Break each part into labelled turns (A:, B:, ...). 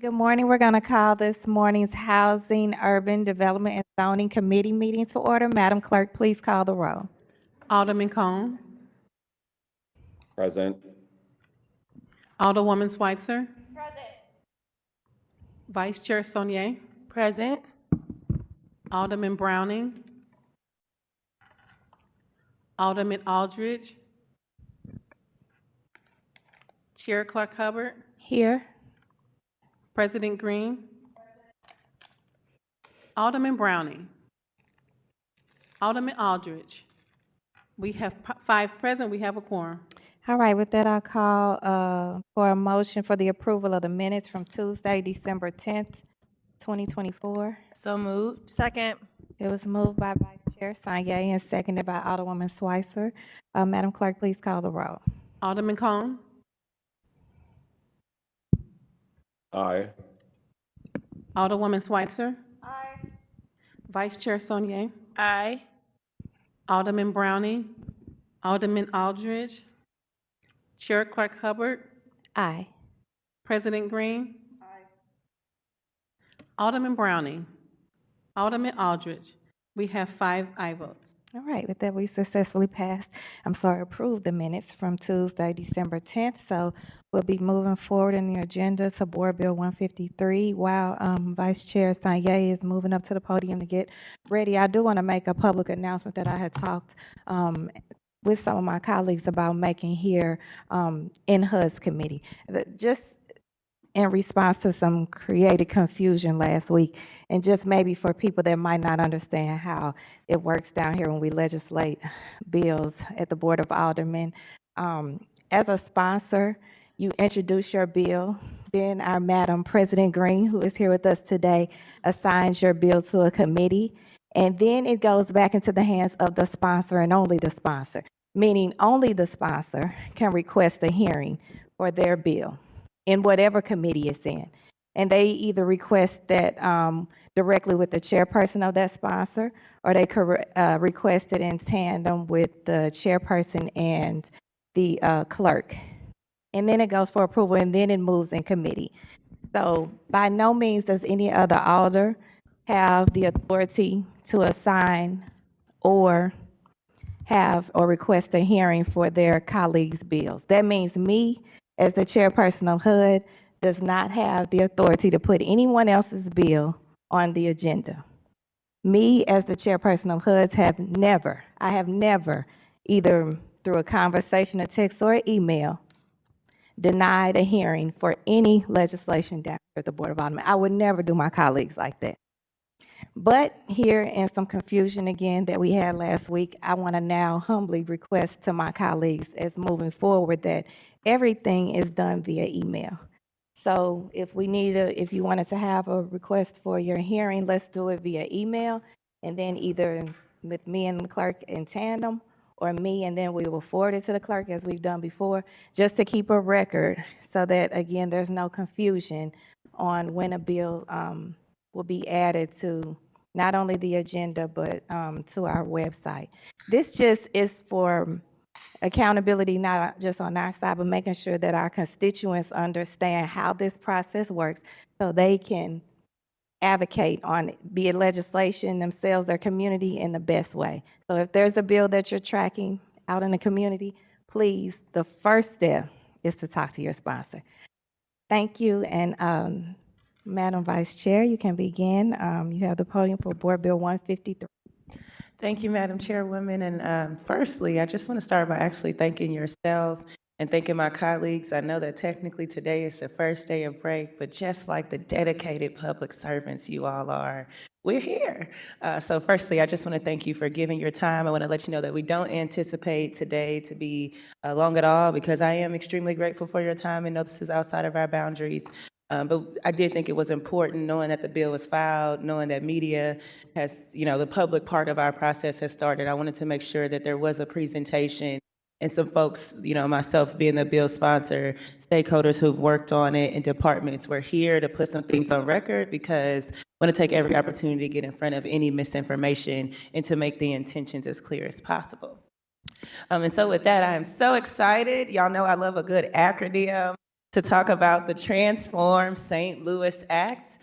A: Good morning. We're going to call this morning's Housing, Urban Development, and Zoning Committee meeting to order. Madam Clerk, please call the roll.
B: Alderman Cone.
C: Present.
B: Alderwoman Schweitzer. Present. Vice Chair Sonier.
D: Present.
B: Alderman Browning. Alderman Aldridge. Chair Clark Hubbard.
A: Here.
B: President Green. Alderman Browning. Alderman Aldridge. We have 5 present. We have a quorum.
A: All right, with that, I'll call for a motion for the approval of the minutes from Tuesday, December 10th, 2024.
D: So moved. Second.
A: It was moved by Vice Chair Sanye and seconded by Alderwoman Schweitzer. Madam Clerk, please call the roll.
B: Alderman Cone.
C: Aye.
B: Alderwoman Schweitzer. Aye. Vice Chair Sonier.
D: Aye.
B: Alderman Browning. Alderman Aldridge. Chair Clark Hubbard.
A: Aye.
B: President Green. Alderman Browning. Alderman Aldridge. We have 5 aye votes.
A: All right, with that, we successfully approved the minutes from Tuesday, December 10th. So we'll be moving forward in the agenda to Board Bill 153. While Vice Chair Sanye is moving up to the podium to get ready, I do want to make a public announcement that I had talked with some of my colleagues about making here in HUD's committee. Just in response to some created confusion last week, and just maybe for people that might not understand how it works down here when we legislate bills at the Board of Aldermen. As a sponsor, you introduce your bill, then our Madam President Green, who is here with us today, assigns your bill to a committee, and then it goes back into the hands of the sponsor and only the sponsor, meaning only the sponsor can request a hearing for their bill in whatever committee it's in. And they either request that directly with the chairperson of that sponsor, or they could request it in tandem with the chairperson and the clerk. And then it goes for approval, and then it moves in committee. So by no means does any other alder have the authority to assign or have or request a hearing for their colleagues' bills. That means me, as the chairperson of HUD, does not have the authority to put anyone else's bill on the agenda. Me, as the chairperson of HUD, I have never, either through a conversation, a text, or an email, denied a hearing for any legislation down here at the Board of Aldermen. I would never do my colleagues like that. But here, in some confusion again that we had last week, I want to now humbly request to my colleagues as moving forward that everything is done via email. So if you wanted to have a request for your hearing, let's do it via email, and then either with me and the clerk in tandem, or me, and then we will forward it to the clerk as we've done before, just to keep a record so that, again, there's no confusion on when a bill will be added to not only the agenda, but to our website. This just is for accountability, not just on our side, but making sure that our constituents understand how this process works so they can advocate on it, be it legislation, themselves, their community, in the best way. So if there's a bill that you're tracking out in the community, please, the first step is to talk to your sponsor. Thank you, and Madam Vice Chair, you can begin. You have the podium for Board Bill 153.
D: Thank you, Madam Chairwoman. And firstly, I just want to start by actually thanking yourself and thanking my colleagues. I know that technically today is the first day of break, but just like the dedicated public servants you all are, we're here. So firstly, I just want to thank you for giving your time. I want to let you know that we don't anticipate today to be long at all, because I am extremely grateful for your time and know this is outside of our boundaries. But I did think it was important, knowing that the bill was filed, knowing that media has, the public part of our process has started. I wanted to make sure that there was a presentation, and some folks, myself being the bill sponsor, stakeholders who've worked on it, and departments were here to put some things on record, because I want to take every opportunity to get in front of any misinformation and to make the intentions as clear as possible. And so with that, I am so excited. Y'all know I love a good acronym. to talk about the Transform St. Louis Act.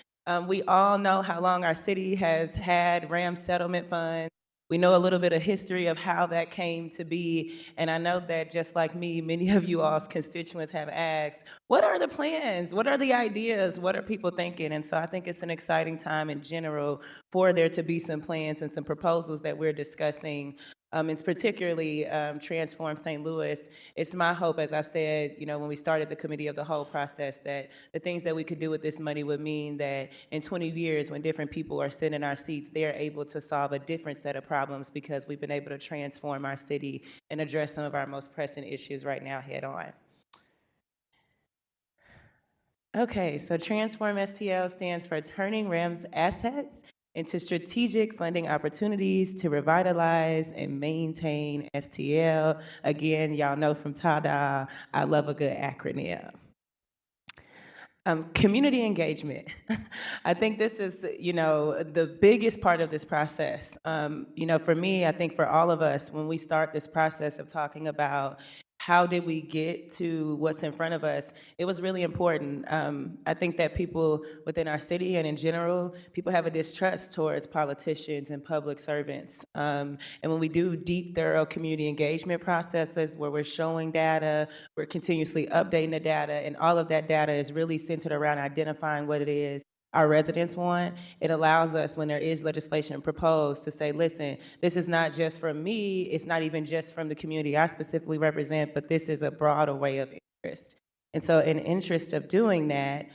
D: We all know how long our city has had RAM settlement funds. We know a little bit of history of how that came to be, and I know that just like me, many of you all's constituents have asked, what are the plans? What are the ideas? What are people thinking? And so I think it's an exciting time in general for there to be some plans and some proposals that we're discussing. And particularly Transform St. Louis. It's my hope, as I've said, when we started the committee of the whole process, that the things that we could do with this money would mean that in 20 years, when different people are sitting in our seats, they're able to solve a different set of problems because we've been able to transform our city and address some of our most pressing issues right now head on. Okay, so Transform STL stands for Turning RAM's Assets into Strategic Funding Opportunities to Revitalize and Maintain STL. Again, y'all know from Tada, I love a good acronym. Community engagement. I think this is, the biggest part of this process. For me, I think for all of us, when we start this process of talking about how did we get to what's in front of us, it was really important. I think that people within our city and in general, people have a distrust towards politicians and public servants. And when we do deep, thorough community engagement processes where we're showing data, we're continuously updating the data, and all of that data is really centered around identifying what it is our residents want. It allows us, when there is legislation proposed, to say, listen, this is not just from me, it's not even just from the community I specifically represent, but this is a broad array of interest. And so in interest of doing that,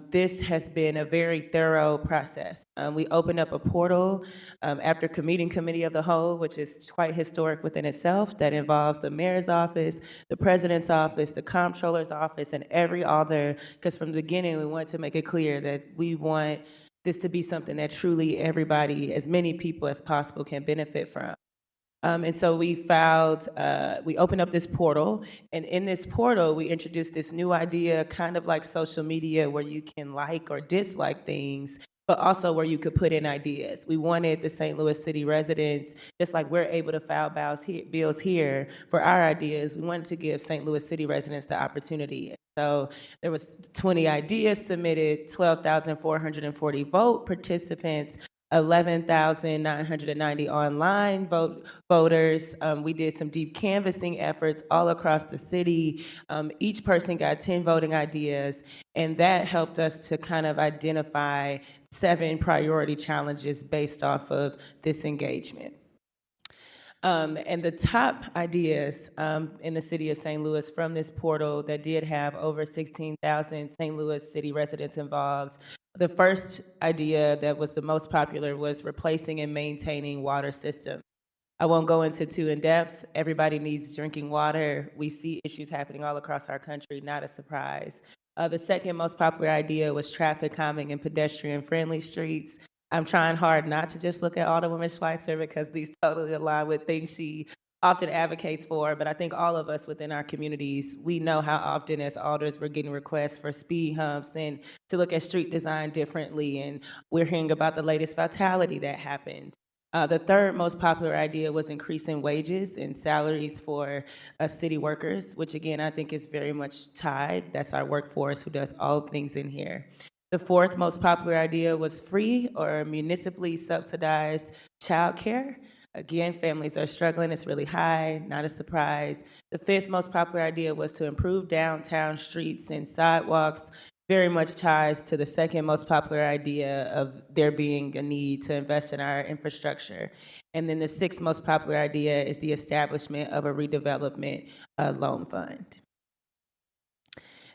D: this has been a very thorough process. We opened up a portal after meeting committee of the whole, which is quite historic within itself, that involves the mayor's office, the president's office, the comptroller's office, and every other, because from the beginning we wanted to make it clear that we want this to be something that truly everybody, as many people as possible, can benefit from. And so we opened up this portal, and in this portal, we introduced this new idea, kind of like social media, where you can like or dislike things, but also where you could put in ideas. We wanted the St. Louis City residents, just like we're able to file bills here for our ideas, we wanted to give St. Louis City residents the opportunity. So there was 20 ideas submitted, 12,440 vote participants, 11,990 online voters. We did some deep canvassing efforts all across the city. Each person got 10 voting ideas, and that helped us to kind of identify 7 priority challenges based off of this engagement. And the top ideas in the city of St. Louis from this portal that did have over 16,000 St. Louis City residents involved. The first idea that was the most popular was replacing and maintaining water systems. I won't go into too in depth. Everybody needs drinking water. We see issues happening all across our country, not a surprise. The second most popular idea was traffic calming and pedestrian friendly streets. I'm trying hard not to just look at Alderwoman Schweitzer because these totally align with things she often advocates for, but I think all of us within our communities, we know how often as alders we're getting requests for speed humps and to look at street design differently, and we're hearing about the latest fatality that happened. The third most popular idea was increasing wages and salaries for city workers, which again, I think is very much tied. That's our workforce who does all things in here. The fourth most popular idea was free or municipally subsidized childcare. Again, families are struggling, it's really high, not a surprise. The fifth most popular idea was to improve downtown streets and sidewalks, very much ties to the second most popular idea of there being a need to invest in our infrastructure. And then the sixth most popular idea is the establishment of a redevelopment loan fund.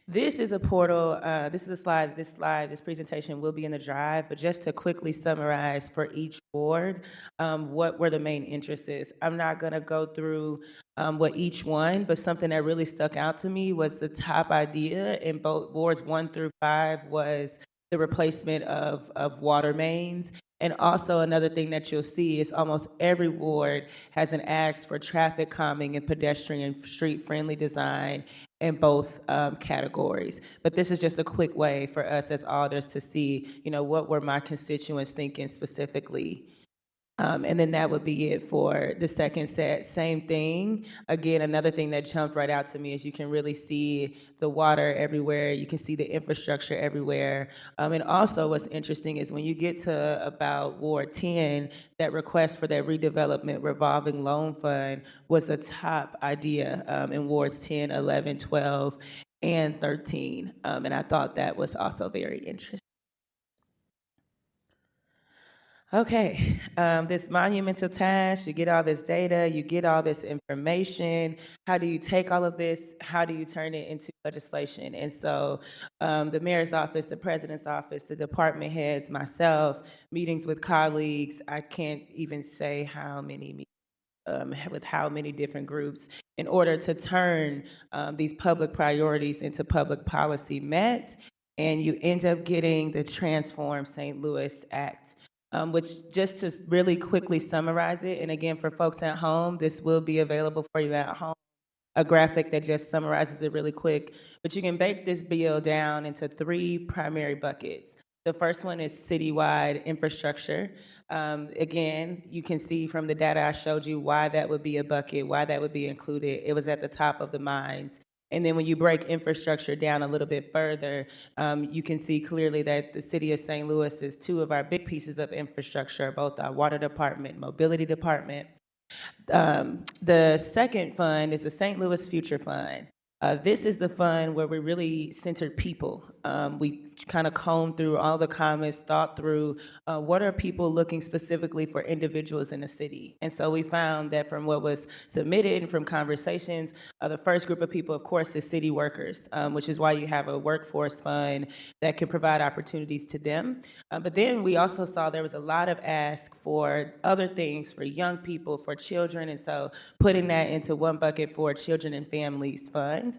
D: This is a portal, this is a slide, this presentation will be in the drive, but just to quickly summarize for each board, what were the main interests is. I'm not gonna go through what each one, but something that really stuck out to me was the top idea in both boards 1 through 5 was the replacement of water mains. And also another thing that you'll see is almost every ward has an ask for traffic calming and pedestrian street friendly design in both categories. But this is just a quick way for us as alders to see, what were my constituents thinking specifically. And then that would be it for the second set. Same thing. Again, another thing that jumped right out to me is you can really see the water everywhere. You can see the infrastructure everywhere. And also what's interesting is when you get to about Ward 10, that request for that redevelopment revolving loan fund was a top idea in Wards 10, 11, 12, and 13. And I thought that was also very interesting. Okay, this monumental task, you get all this data, you get all this information. How do you take all of this? How do you turn it into legislation? And so the mayor's office, the president's office, the department heads, myself, meetings with colleagues, I can't even say how many meetings with how many different groups in order to turn these public priorities into public policy met. And you end up getting the Transform St. Louis Act. Which just to really quickly summarize it, and again, for folks at home, this will be available for you at home, a graphic that just summarizes it really quick. But you can break this bill down into 3 primary buckets. The first one is citywide infrastructure. Again, you can see from the data I showed you why that would be a bucket, why that would be included. It was at the top of the minds. And then when you break infrastructure down a little bit further, you can see clearly that the city of St. Louis is 2 of our big pieces of infrastructure, both our water department, mobility department. The second fund is the St. Louis Future Fund. This is the fund where we really centered people. We kind of combed through all the comments, thought through what are people looking specifically for individuals in the city. And so we found that from what was submitted and from conversations, the first group of people, of course, is city workers, which is why you have a workforce fund that can provide opportunities to them. But then we also saw there was a lot of ask for other things for young people, for children, and so putting that into one bucket for Children and Families Fund.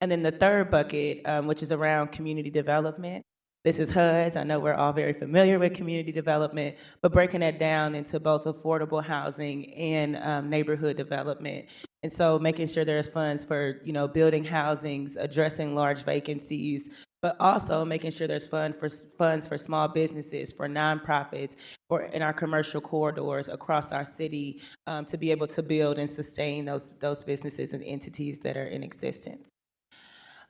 D: And then the third bucket, which is around community development. This is HUDs. I know we're all very familiar with community development, but breaking that down into both affordable housing and neighborhood development. And so making sure there's funds for, building housings, addressing large vacancies, but also making sure there's funds for small businesses, for nonprofits, or in our commercial corridors across our city to be able to build and sustain those businesses and entities that are in existence.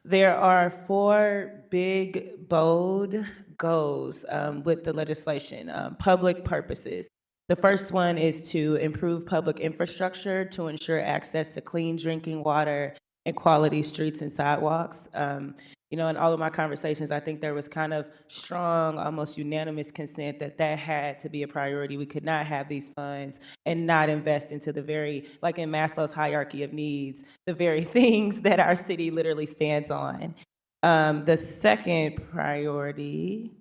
D: There are 4 big, bold goals with the legislation, public purposes. The first one is to improve public infrastructure to ensure access to clean drinking water and quality streets and sidewalks. In all of my conversations, I think there was kind of strong, almost unanimous consent that had to be a priority. We could not have these funds and not invest into the very, like in Maslow's hierarchy of needs, the very things that our city literally stands on. The second priority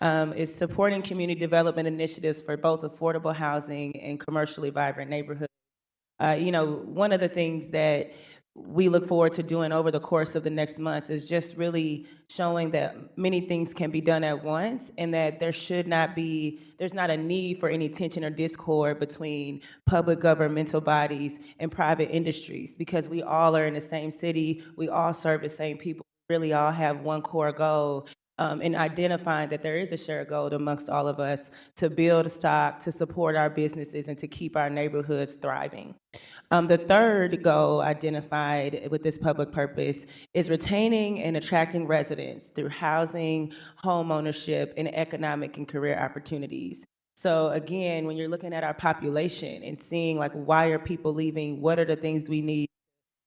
D: is supporting community development initiatives for both affordable housing and commercially vibrant neighborhoods. One of the things that we look forward to doing over the course of the next months is just really showing that many things can be done at once and that there's not a need for any tension or discord between public governmental bodies and private industries because we all are in the same city, we all serve the same people, we really all have one core goal. In identifying that there is a shared goal amongst all of us to build stock, to support our businesses, and to keep our neighborhoods thriving. The third goal identified with this public purpose is retaining and attracting residents through housing, home ownership, and economic and career opportunities. So again, when you're looking at our population and seeing why are people leaving, what are the things we need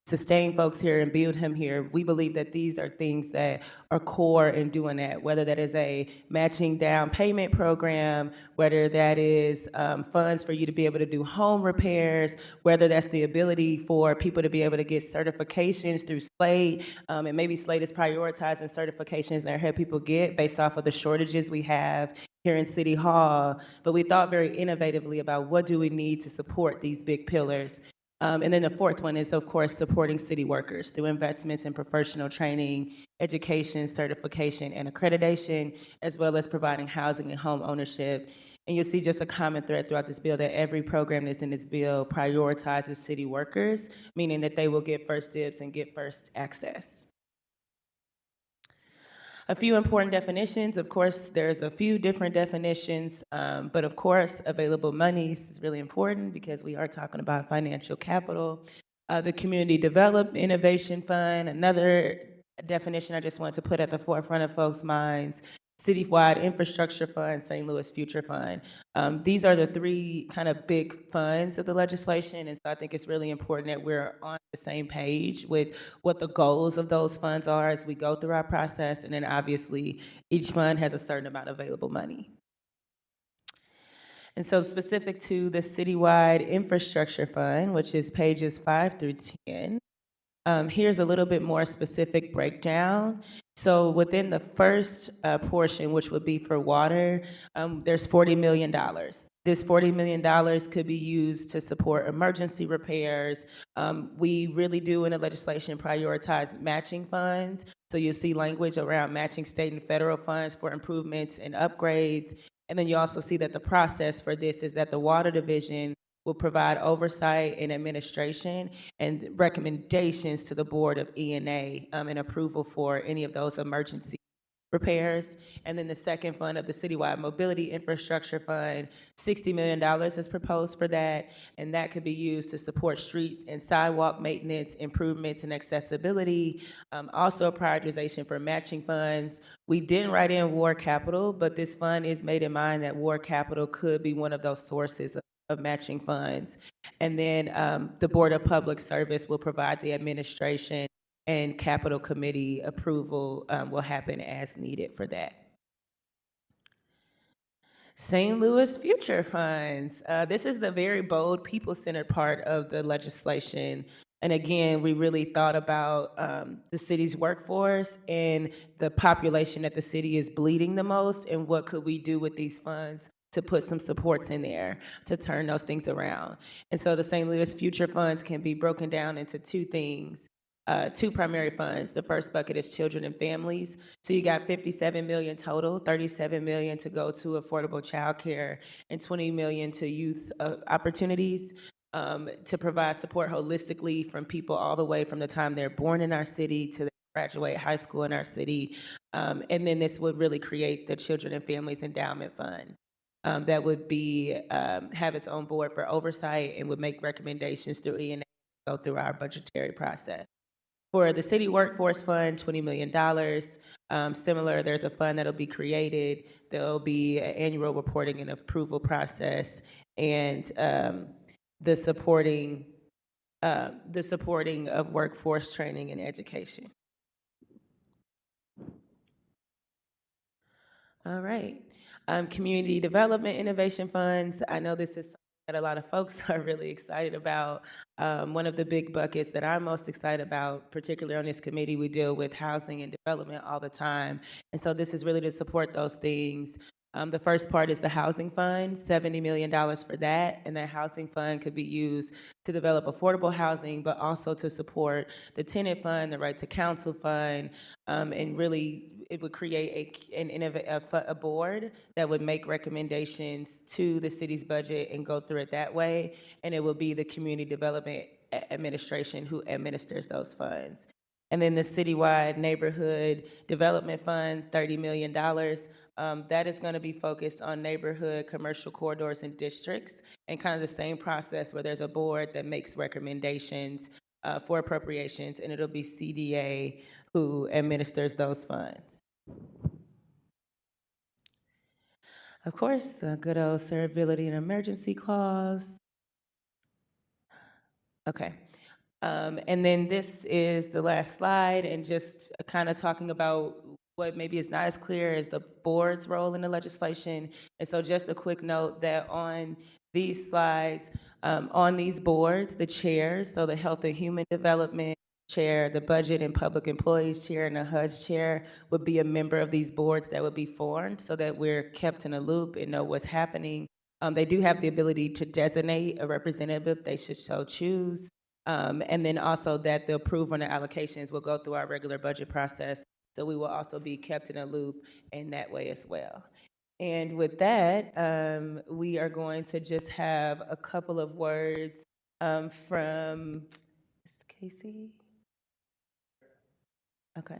D: sustain folks here and build him here, we believe that these are things that are core in doing that, whether that is a matching down payment program, whether that is funds for you to be able to do home repairs, whether that's the ability for people to be able to get certifications through SLATE, and maybe SLATE is prioritizing certifications that help people get based off of the shortages we have here in City Hall. But we thought very innovatively about what do we need to support these big pillars. And then the fourth one is, of course, supporting city workers through investments in professional training, education, certification, and accreditation, as well as providing housing and home ownership. And you'll see just a common thread throughout this bill that every program that's in this bill prioritizes city workers, meaning that they will get first dibs and get first access. A few important definitions. Of course, there's a few different definitions, but of course, available monies is really important because we are talking about financial capital. The Community Development Innovation Fund, another definition I just wanted to put at the forefront of folks' minds. Citywide Infrastructure Fund, St. Louis Future Fund. These are the three kind of big funds of the legislation, and so I think it's really important that we're on the same page with what the goals of those funds are as we go through our process, and then obviously each fund has a certain amount of available money. And so specific to the Citywide Infrastructure Fund, which is pages 5 through 10, here's a little bit more specific breakdown. So within the first portion, which would be for water, there's $40 million. This $40 million could be used to support emergency repairs. We really do in the legislation prioritize matching funds. So you'll see language around matching state and federal funds for improvements and upgrades. And then you also see that the process for this is that the Water Division will provide oversight and administration and recommendations to the Board of E&A and approval for any of those emergency repairs. And then the second fund of the Citywide Mobility Infrastructure Fund, $60 million is proposed for that, and that could be used to support streets and sidewalk maintenance, improvements, and accessibility. Also, prioritization for matching funds. We didn't write in war capital, but this fund is made in mind that war capital could be one of those sources of matching funds. And then the Board of Public Service will provide the administration, and capital committee approval will happen as needed for that. St. Louis Future Funds. This is the very bold, people-centered part of the legislation. And again, we really thought about the city's workforce and the population that the city is bleeding the most, and what could we do with these funds to put some supports in there to turn those things around. And so the St. Louis Future Funds can be broken down into two things. Two primary funds. The first bucket is children and families. So you got 57 million total, 37 million to go to affordable childcare, and 20 million to youth opportunities to provide support holistically from people all the way from the time they're born in our city to they graduate high school in our city. And then this would really create the Children and Families Endowment Fund. That would be have its own board for oversight and would make recommendations through E&A, go through our budgetary process. For the City Workforce Fund, $20 million. Similar, there's a fund that'll be created. There'll be an annual reporting and approval process, and the supporting of workforce training and education. All right. Community Development Innovation Funds. I know this is something that a lot of folks are really excited about. One of the big buckets that I'm most excited about, particularly on this committee, we deal with housing and development all the time. And so this is really to support those things. The first part is the Housing Fund, $70 million for that. And that Housing Fund could be used to develop affordable housing, but also to support the Tenant Fund, the Right to Counsel Fund, and really it would create a board that would make recommendations to the city's budget and go through it that way. And it will be the Community Development Administration who administers those funds. And then the Citywide Neighborhood Development Fund, $30 million. That is going to be focused on neighborhood, commercial corridors, and districts, and kind of the same process where there's a board that makes recommendations for appropriations, and it'll be CDA who administers those funds. Of course, the good old servability and emergency clause. Okay. And then this is the last slide, and just kind of talking about what maybe is not as clear as the board's role in the legislation. And so just a quick note that on these slides, on these boards, the chairs, so the Health and Human Development chair, the Budget and Public Employees chair, and the HUD's chair would be a member of these boards that would be formed so that we're kept in a loop and know what's happening. They do have the ability to designate a representative if they should so choose. And then also that the approval and the allocations will go through our regular budget process. So we will also be kept in a loop in that way as well. And with that, we are going to just have a couple of words from Casey. Okay.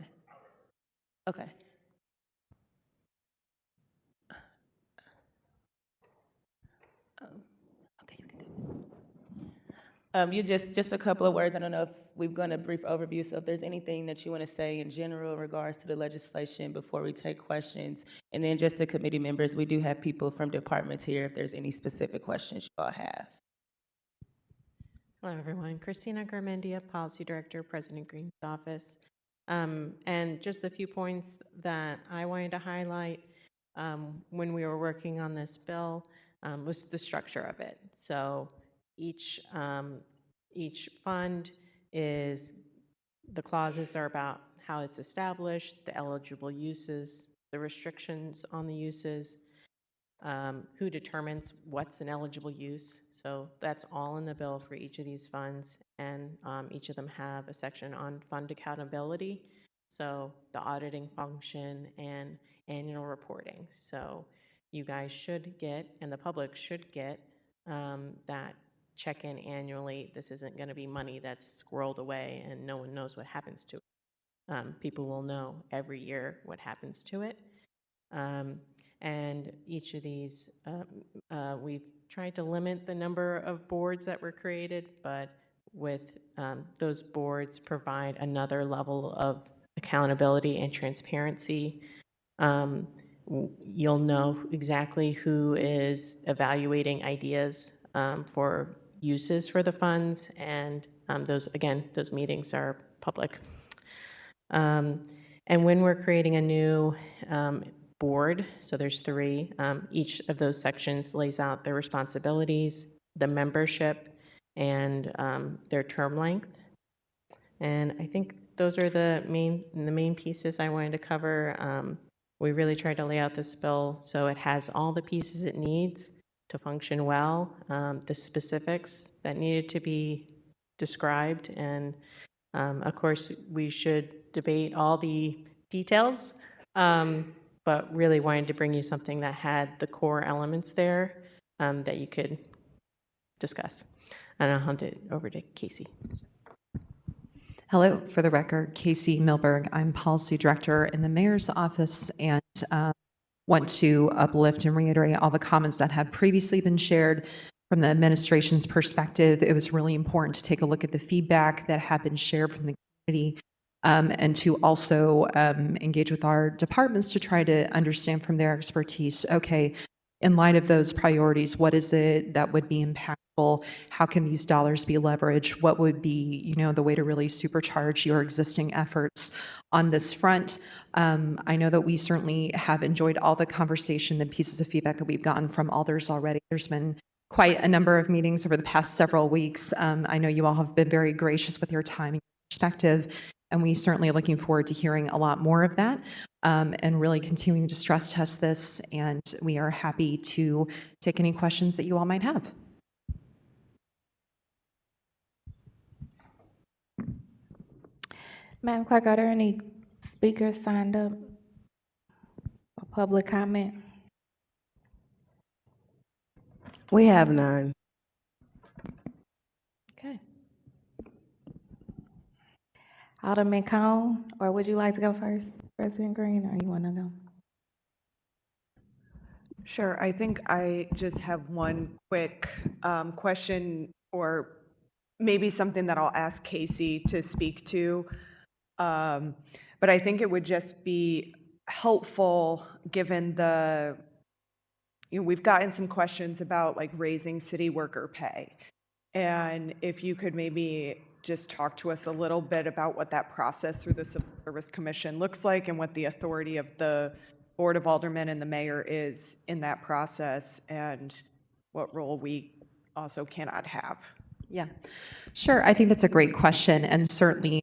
D: You just a couple of words. I don't know if we've gone a brief overview, so if there's anything that you want to say in general in regards to the legislation before we take questions. And then just to committee members, we do have people from departments here if there's any specific questions you all have.
E: Hello, everyone. Christina Garmendia, Policy Director, President Green's office. And just a few points that I wanted to highlight when we were working on this bill was the structure of it. So each fund is, the clauses are about how it's established, the eligible uses, the restrictions on the uses, who determines what's an eligible use. So that's all in the bill for each of these funds, and each of them have a section on fund accountability, so the auditing function and annual reporting. So you guys should get, and the public should get, that check-in annually. This isn't going to be money that's squirreled away and no one knows what happens to it. People will know every year what happens to it. And each of these, we've tried to limit the number of boards that were created, but with those boards provide another level of accountability and transparency. You'll know exactly who is evaluating ideas for uses for the funds, and those meetings are public. And when we're creating a new board, so there's three, each of those sections lays out their responsibilities, the membership, and their term length. And I think those are the main pieces I wanted to cover. We really tried to lay out this bill so it has all the pieces it needs to function well, the specifics that needed to be described, and of course we should debate all the details, but really wanted to bring you something that had the core elements there that you could discuss. And I'll hand it over to Casey.
F: Hello, for the record, Casey Milberg. I'm Policy Director in the Mayor's Office, and want to uplift and reiterate all the comments that have previously been shared. From the administration's perspective, it was really important to take a look at the feedback that had been shared from the community, and to also engage with our departments to try to understand from their expertise, okay, in light of those priorities, what is it that would be impactful? How can these dollars be leveraged? What would be, the way to really supercharge your existing efforts on this front? I know that we certainly have enjoyed all the conversation and pieces of feedback that we've gotten from alders already. There's been quite a number of meetings over the past several weeks. I know you all have been very gracious with your time and perspective, and we certainly are looking forward to hearing a lot more of that, and really continuing to stress test this, and we are happy to take any questions that you all might have.
A: Madam Clerk, are there any speakers signed up for public comment?
G: We have none.
A: Okay. Alderman Cone, or would you like to go first, President Green, or you want to go?
H: Sure. I think I just have one quick question, or maybe something that I'll ask Casey to speak to. But I think it would just be helpful given we've gotten some questions about like raising city worker pay. And if you could maybe just talk to us a little bit about what that process through the Civil Service Commission looks like, and what the authority of the Board of Aldermen and the mayor is in that process, and what role we also cannot have.
F: Yeah, sure. I think that's a great question. And certainly,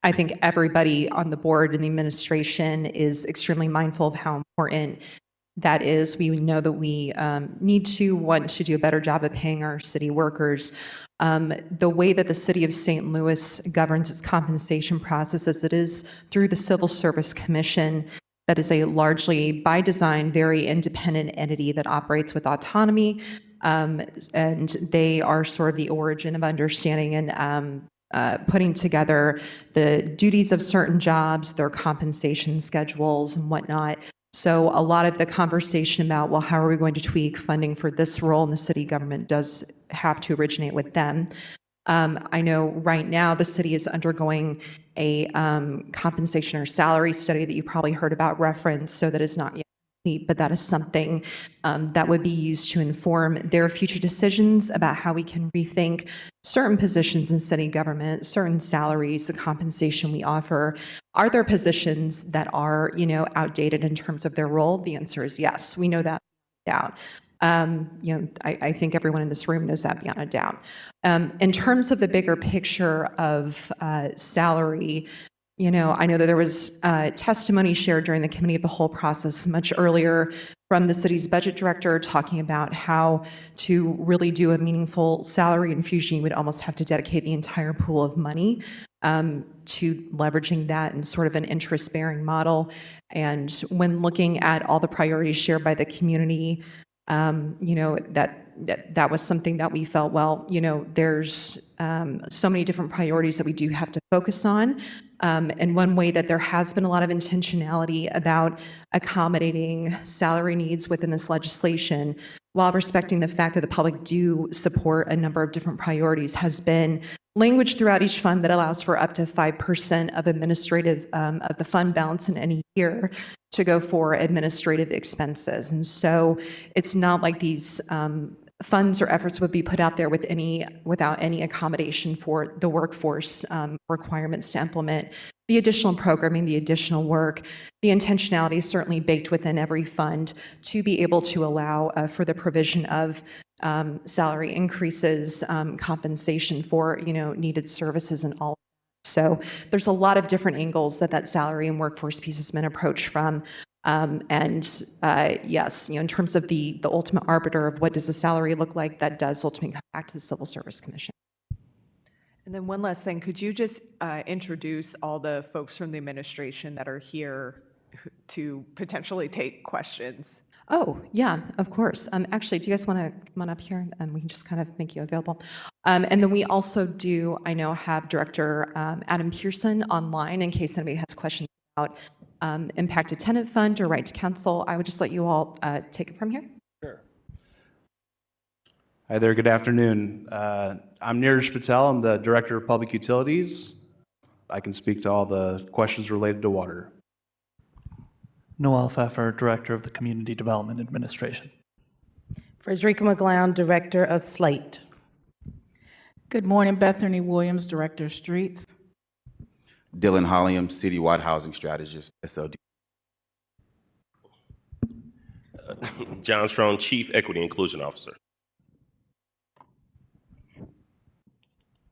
F: I think everybody on the board and the administration is extremely mindful of how important that is. We know that we want to do a better job of paying our city workers. The way that the city of St. Louis governs its compensation process is it is through the Civil Service Commission. That is a largely, by design, very independent entity that operates with autonomy, and they are sort of the origin of understanding and putting together the duties of certain jobs, their compensation schedules and whatnot. So a lot of the conversation about, well, how are we going to tweak funding for this role in the city government does have to originate with them. I know right now the city is undergoing a compensation or salary study that you probably heard about referenced, so that is not yet complete, but that is something that would be used to inform their future decisions about how we can rethink certain positions in city government, certain salaries, the compensation we offer. Are there positions that are, outdated in terms of their role? The answer is yes. We know that without doubt. I think everyone in this room knows that beyond a doubt. In terms of the bigger picture of salary, I know that there was testimony shared during the committee of the whole process much earlier from the city's budget director talking about how to really do a meaningful salary infusion, you would almost have to dedicate the entire pool of money to leveraging that in sort of an interest-bearing model. And when looking at all the priorities shared by the community, that was something that we felt, there's so many different priorities that we do have to focus on. And one way that there has been a lot of intentionality about accommodating salary needs within this legislation, while respecting the fact that the public do support a number of different priorities, has been language throughout each fund that allows for up to 5% of administrative of the fund balance in any year to go for administrative expenses. And so it's not like these funds or efforts would be put out there without any accommodation for the workforce requirements to implement the additional programming, the additional work. The intentionality is certainly baked within every fund to be able to allow for the provision of salary increases, compensation for needed services, and all. So there's a lot of different angles that salary and workforce piece has been approached from. Yes, in terms of the ultimate arbiter of what does the salary look like, that does ultimately come back to the Civil Service Commission.
H: And then one last thing, could you just introduce all the folks from the administration that are here to potentially take questions?
F: Oh, yeah, of course. Actually, do you guys want to come on up here and we can just kind of make you available? And then we also do, I know, have Director Adam Pearson online in case anybody has questions about Impacted Tenant Fund or Right to Counsel. I would just let you all take it from here.
C: Sure.
I: Hi there, good afternoon. I'm Neeraj Patel. I'm the Director of Public Utilities. I can speak to all the questions related to water.
J: Noel Pfeffer, Director of the Community Development Administration.
G: Frederica McGlown, Director of Slate.
K: Good morning, Bethany Williams, Director of Streets.
L: Dylan Holliam, Citywide Housing Strategist, SLD.
M: John Strong, Chief Equity Inclusion Officer.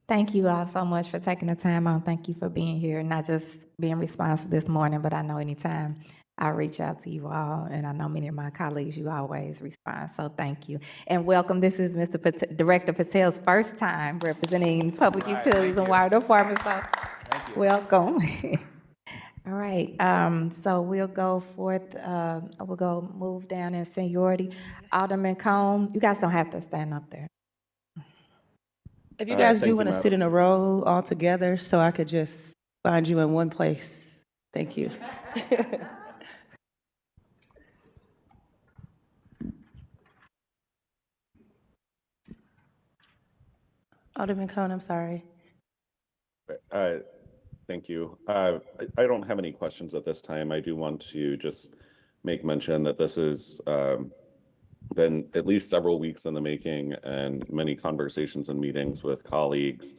A: Thank you all so much for taking the time out. Thank you for being here, not just being responsive this morning, but I know anytime I reach out to you all, and I know many of my colleagues, you always respond, so thank you. And welcome, this is Mr. Director Patel's first time representing Public Utilities and Water Department, so welcome. All right, so we'll go forth, move down in seniority. Alderman Cone, you guys don't have to stand up there.
D: If you guys do want to sit in a row all together so I could just find you in one place. Thank you. Alderman Cone, I'm sorry.
C: Thank you. I don't have any questions at this time. I do want to just make mention that this has been at least several weeks in the making and many conversations and meetings with colleagues.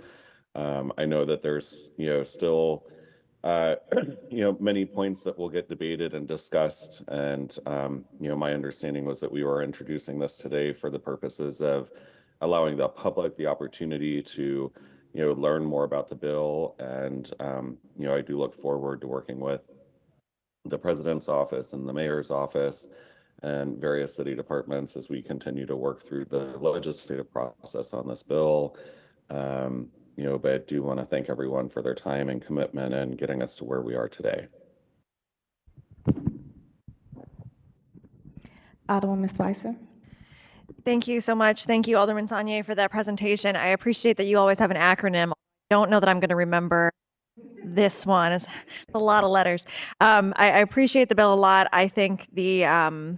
C: I know that there's, still, many points that will get debated and discussed. And, my understanding was that we were introducing this today for the purposes of allowing the public the opportunity to, learn more about the bill. And, I do look forward to working with the president's office and the mayor's office and various city departments as we continue to work through the legislative process on this bill. But I do want to thank everyone for their time and commitment and getting us to where we are today.
A: Alderwoman Spicer.
N: Thank you so much. Thank you, Alderman Saunier, for that presentation. I appreciate that you always have an acronym. I don't know that I'm going to remember this one. It's a lot of letters. I appreciate the bill a lot. I think the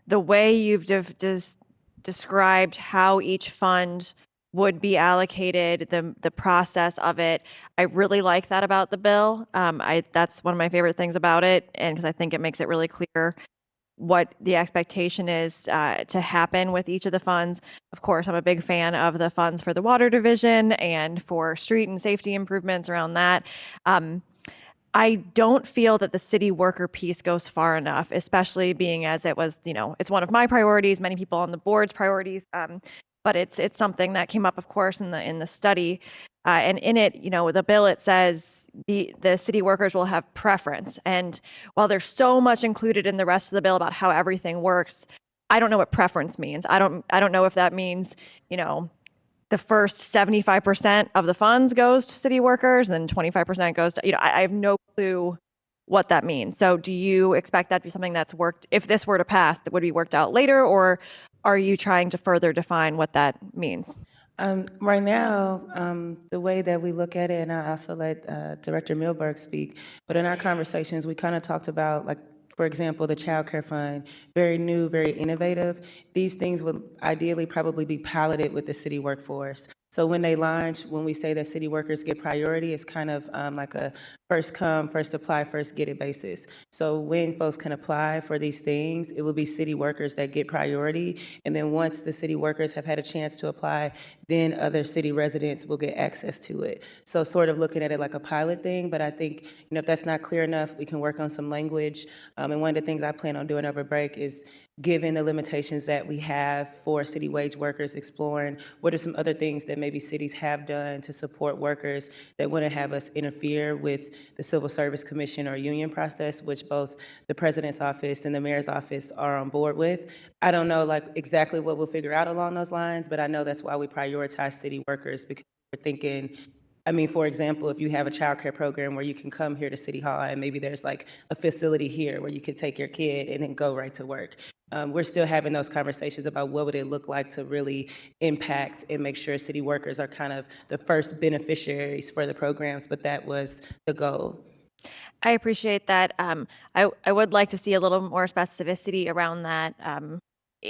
N: way you've just described how each fund would be allocated, the process of it. I really like that about the bill. That's one of my favorite things about it, and because I think it makes it really clear what the expectation is to happen with each of the funds. Of course, I'm a big fan of the funds for the water division and for street and safety improvements around that. I don't feel that the city worker piece goes far enough, especially being as it was, it's one of my priorities, many people on the board's priorities. But it's something that came up, of course, in the study. And in it, the bill, it says the city workers will have preference. And while there's so much included in the rest of the bill about how everything works, I don't know what preference means. I don't know if that means, the first 75% of the funds goes to city workers, and then 25% goes to, I have no clue what that means. So do you expect that to be something that's worked, if this were to pass, that would be worked out later, or are you trying to further define what that means?
D: Right now, the way that we look at it, and I also let Director Milberg speak, but in our conversations, we kind of talked about, like, for example, the Child Care Fund, very new, very innovative. These things would ideally probably be piloted with the city workforce. So when they launch, when we say that city workers get priority, it's kind of like a first come, first apply, first get it basis. So when folks can apply for these things, it will be city workers that get priority. And then once the city workers have had a chance to apply, then other city residents will get access to it. So sort of looking at it like a pilot thing, but I think, if that's not clear enough, we can work on some language. And one of the things I plan on doing over break is, given the limitations that we have for city wage workers, exploring what are some other things that maybe cities have done to support workers that wouldn't have us interfere with the Civil Service Commission or union process, which both the president's office and the mayor's office are on board with. I don't know exactly what we'll figure out along those lines, but I know that's why we prioritize city workers, because we're thinking, for example, if you have a child care program where you can come here to City Hall and maybe there's like a facility here where you could take your kid and then go right to work. We're still having those conversations about what would it look like to really impact and make sure city workers are kind of the first beneficiaries for the programs, but that was the goal.
N: I appreciate that. I would like to see a little more specificity around that.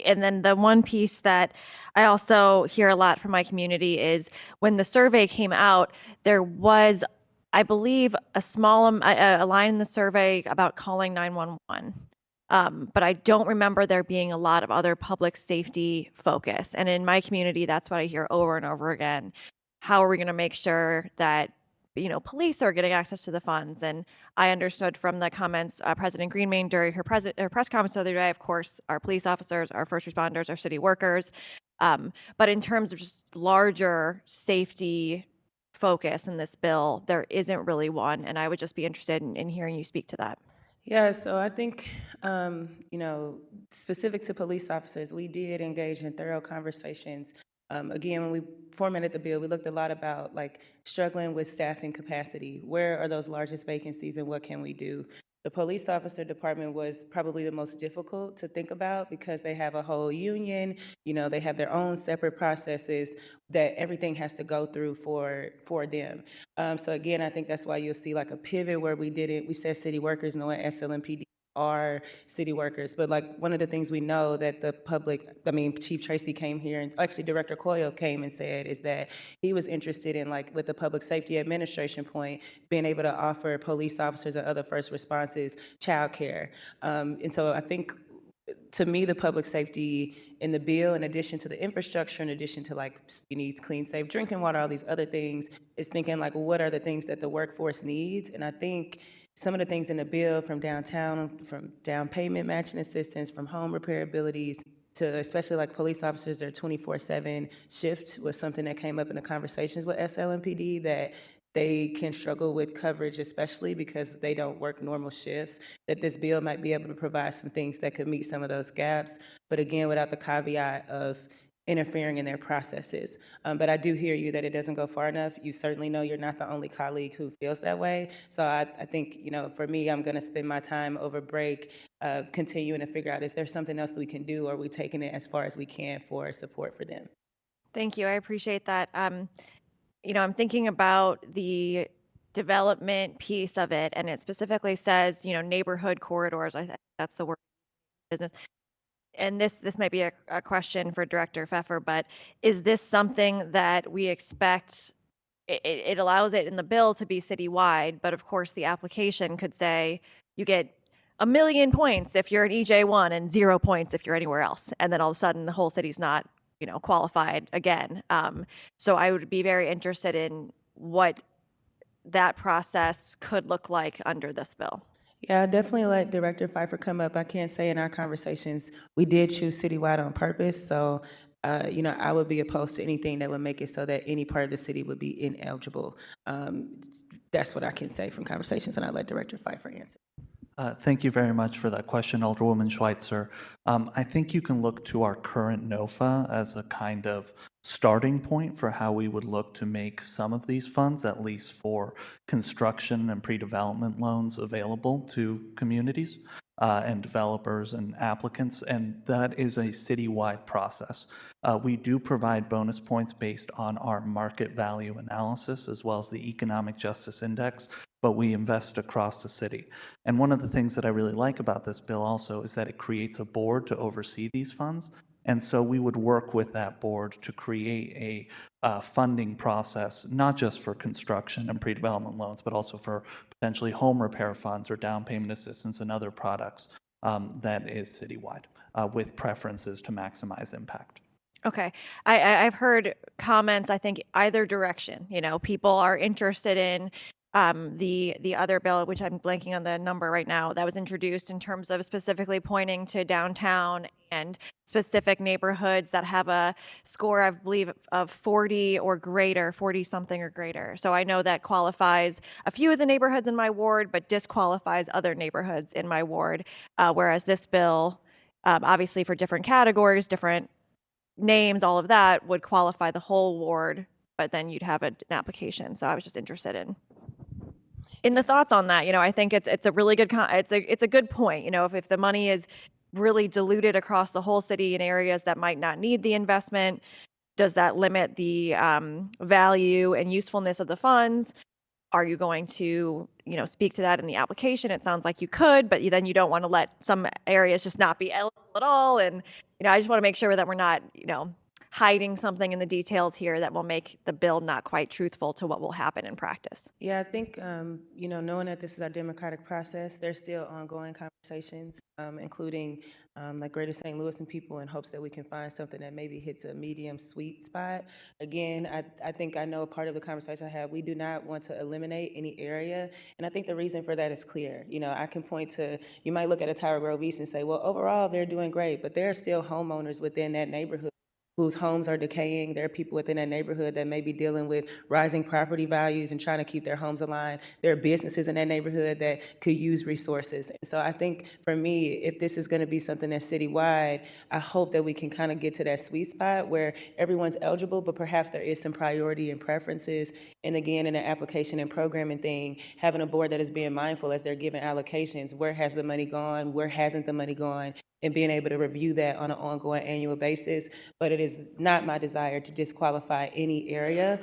N: And then the one piece that I also hear a lot from my community is when the survey came out, there was, I believe, a line in the survey about calling 911. But I don't remember there being a lot of other public safety focus. And in my community, that's what I hear over and over again. How are we going to make sure that police are getting access to the funds? And I understood from the comments, President Greenmain during her press conference the other day, of course, our police officers, our first responders, our city workers. But in terms of just larger safety focus in this bill, there isn't really one. And I would just be interested in hearing you speak to that.
D: Yeah, so I think, specific to police officers, we did engage in thorough conversations. Again, when we formatted the bill, we looked a lot about struggling with staffing capacity. Where are those largest vacancies and what can we do? The police officer department was probably the most difficult to think about because they have a whole union, they have their own separate processes that everything has to go through for them. So again, I think that's why you'll see a pivot where we said city workers, knowing SLMPD are city workers. But one of the things we know that the public, Chief Tracy came here, and actually Director Coyle came and said, is that he was interested in, with the Public Safety Administration point, being able to offer police officers and other first responses childcare. And so I think, to me, the public safety in the bill, in addition to the infrastructure, in addition to you need clean, safe drinking water, all these other things, is thinking what are the things that the workforce needs? And I think some of the things in the bill, from downtown, from down payment matching assistance, from home repair abilities, to especially police officers, their 24/7 shift was something that came up in the conversations with SLMPD, that they can struggle with coverage, especially because they don't work normal shifts, that this bill might be able to provide some things that could meet some of those gaps, but again, without the caveat of interfering in their processes. But I do hear you that it doesn't go far enough. You certainly know you're not the only colleague who feels that way. So I think, for me, I'm going to spend my time over break continuing to figure out, is there something else that we can do, or are we taking it as far as we can for support for them?
N: Thank you. I appreciate that. I'm thinking about the development piece of it, and it specifically says, neighborhood corridors. I think that's the word, business. and this might be a question for Director Pfeffer, but is this something that we expect? It allows it in the bill to be citywide, but of course the application could say you get 1,000,000 points if you're an EJ1 and 0 points if you're anywhere else, and then all of a sudden the whole city's not, qualified again. So I would be very interested in what that process could look like under this bill.
D: Yeah, I'll definitely let Director Pfeiffer come up. I can't say in our conversations, we did choose citywide on purpose. So, I would be opposed to anything that would make it so that any part of the city would be ineligible. That's what I can say from conversations, and I'll let Director Pfeiffer answer.
J: Thank you very much for that question, Alderwoman Schweitzer. I think you can look to our current NOFA as a kind of starting point for how we would look to make some of these funds, at least for construction and pre-development loans, available to communities and developers and applicants, and that is a citywide process. We do provide bonus points based on our market value analysis as well as the Economic Justice Index, but we invest across the city. And one of the things that I really like about this bill also is that it creates a board to oversee these funds. And so we would work with that board to create a funding process, not just for construction and pre-development loans, but also for potentially home repair funds or down payment assistance and other products that is citywide with preferences to maximize impact.
N: Okay. I've heard comments, I think, either direction. People are interested in the other bill, which I'm blanking on the number right now, that was introduced in terms of specifically pointing to downtown and specific neighborhoods that have a score, I believe, of 40 or greater, 40 something or greater. So I know that qualifies a few of the neighborhoods in my ward, but disqualifies other neighborhoods in my ward. Whereas this bill, obviously for different categories, different names, all of that would qualify the whole ward, but then you'd have an application. So I was just interested in the thoughts on that. I think it's a really good it's a good point. If the money is really diluted across the whole city in areas that might not need the investment, does that limit the value and usefulness of the funds? Are you going to speak to that in the application? It sounds like you could, but then you don't want to let some areas just not be eligible at all. And I just want to make sure that we're not hiding something in the details here that will make the bill not quite truthful to what will happen in practice.
D: Yeah, I think, knowing that this is our democratic process, there's still ongoing conversations, including like Greater St. Louis and people, in hopes that we can find something that maybe hits a medium sweet spot. Again, I think I know part of the conversation I have, we do not want to eliminate any area. And I think the reason for that is clear. I can point to, you might look at a Tower Grove East and say, well, overall, they're doing great, but there are still homeowners within that neighborhood whose homes are decaying. There are people within that neighborhood that may be dealing with rising property values and trying to keep their homes aligned. There are businesses in that neighborhood that could use resources. And so I think for me, if this is going to be something that's citywide, I hope that we can kind of get to that sweet spot where everyone's eligible, but perhaps there is some priority and preferences. And again, in the application and programming thing, having a board that is being mindful as they're giving allocations, where has the money gone, where hasn't the money gone, and being able to review that on an ongoing annual basis. But it is not my desire to disqualify any area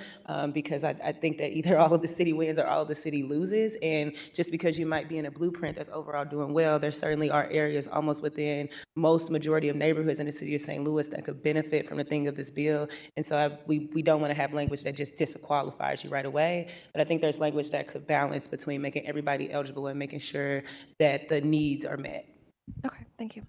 D: because I think that either all of the city wins or all of the city loses. And just because you might be in a blueprint that's overall doing well, there certainly are areas almost within most majority of neighborhoods in the city of St. Louis that could benefit from the thing of this bill. And so we don't want to have language that just disqualifies you right away. But I think there's language that could balance between making everybody eligible and making sure that the needs are met.
N: Okay, thank you.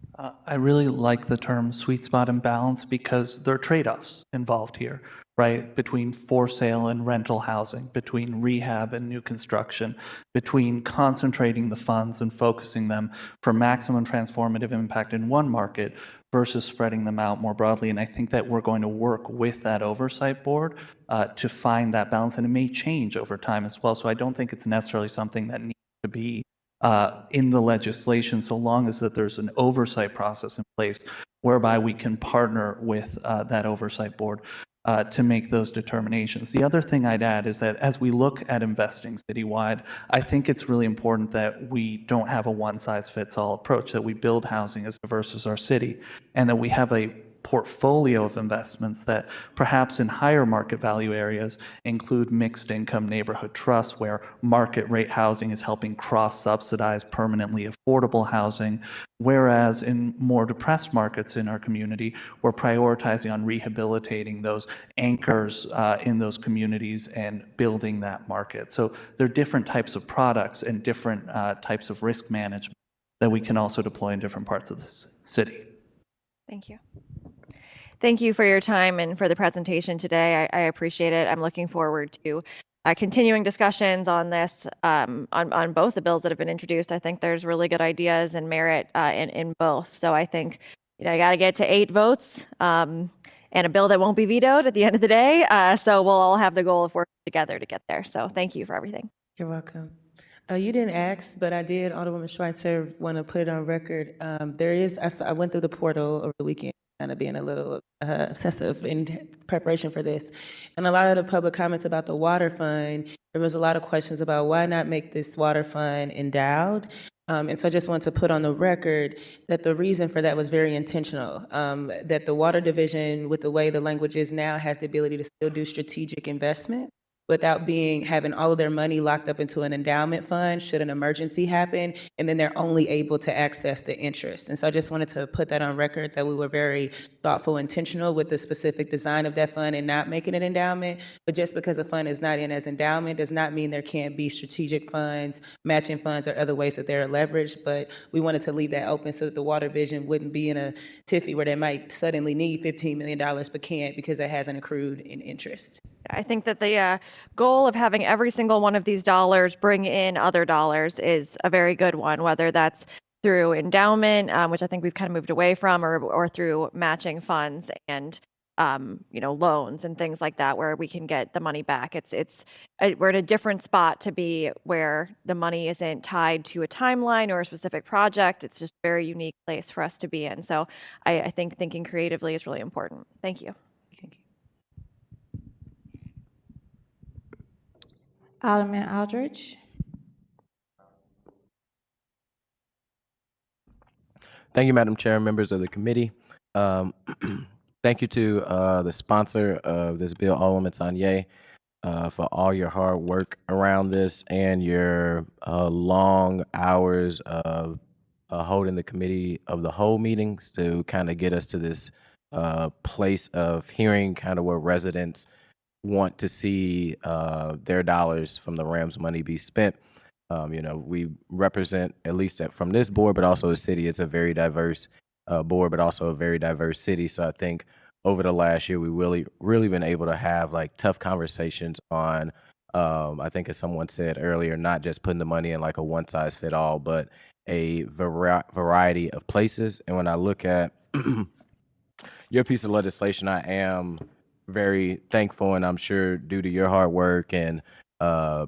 J: I really like the term sweet spot and balance because there are trade-offs involved here, right? Between for sale and rental housing, between rehab and new construction, between concentrating the funds and focusing them for maximum transformative impact in one market versus spreading them out more broadly. And I think that we're going to work with that oversight board to find that balance, and it may change over time as well. So I don't think it's necessarily something that needs to be in the legislation, so long as that there's an oversight process in place whereby we can partner with that oversight board to make those determinations. The other thing I'd add is that as we look at investing citywide, I think it's really important that we don't have a one-size-fits-all approach, that we build housing as diverse as our city, and that we have a portfolio of investments that perhaps in higher market value areas include mixed income neighborhood trusts where market rate housing is helping cross-subsidize permanently affordable housing, whereas in more depressed markets in our community, we're prioritizing on rehabilitating those anchors in those communities and building that market. So there are different types of products and different types of risk management that we can also deploy in different parts of the city.
N: Thank you. Thank you for your time and for the presentation today. I appreciate it. I'm looking forward to continuing discussions on this, on both the bills that have been introduced. I think there's really good ideas and merit in both. So I think, you know, I got to get to 8 votes and a bill that won't be vetoed at the end of the day. So we'll all have the goal of working together to get there. So thank you for everything.
D: You're welcome. You didn't ask, but I did, Alderwoman Schweitzer, want to put it on record. I went through the portal over the weekend, kind of being a little obsessive in preparation for this. And a lot of the public comments about the water fund, there was a lot of questions about why not make this water fund endowed. And so I just want to put on the record that the reason for that was very intentional, that the water division, with the way the language is now, has the ability to still do strategic investment without having all of their money locked up into an endowment fund should an emergency happen, and then they're only able to access the interest. And so I just wanted to put that on record, that we were very thoughtful, intentional with the specific design of that fund and not making it endowment. But just because a fund is not in as endowment does not mean there can't be strategic funds, matching funds, or other ways that they're leveraged. But we wanted to leave that open so that the water division wouldn't be in a tiffy where they might suddenly need $15 million but can't because it hasn't accrued in interest.
N: I think that the goal of having every single one of these dollars bring in other dollars is a very good one, whether that's through endowment, which I think we've kind of moved away from, or through matching funds and loans and things like that, where we can get the money back. We're in a different spot to be where the money isn't tied to a timeline or a specific project. It's just a very unique place for us to be in. So I think thinking creatively is really important. Thank you.
A: Alderman Aldridge.
O: Thank you, Madam Chair, members of the committee. Thank you to the sponsor of this bill, Alderwoman Sanye, for all your hard work around this and your long hours of holding the committee of the whole meetings to kind of get us to this place of hearing kind of where residents want to see their dollars from the Rams money be spent. We represent, at least from this board, but also the city. It's a very diverse board, but also a very diverse city. So I think over the last year, we really been able to have like tough conversations on, I think as someone said earlier, not just putting the money in like a one size fit all, but a variety of places. And when I look at your piece of legislation, I am very thankful, and I'm sure due to your hard work and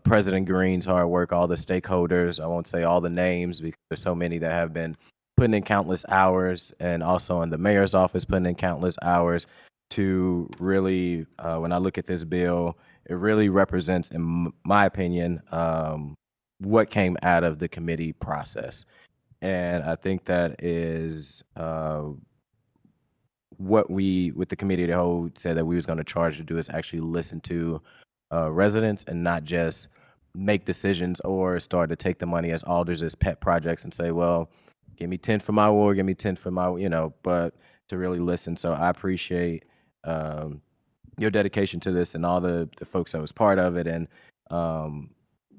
O: President Green's hard work, all the stakeholders, I won't say all the names because there's so many that have been putting in countless hours, and also in the mayor's office putting in countless hours to really, when I look at this bill, it really represents, in my opinion, what came out of the committee process. And I think that is what we, with the committee of the whole, said that we was going to charge to do is actually listen to residents and not just make decisions or start to take the money as alders as pet projects and say, well, give me 10 for my ward, give me 10 for my, but to really listen. So I appreciate your dedication to this and all the folks that was part of it, and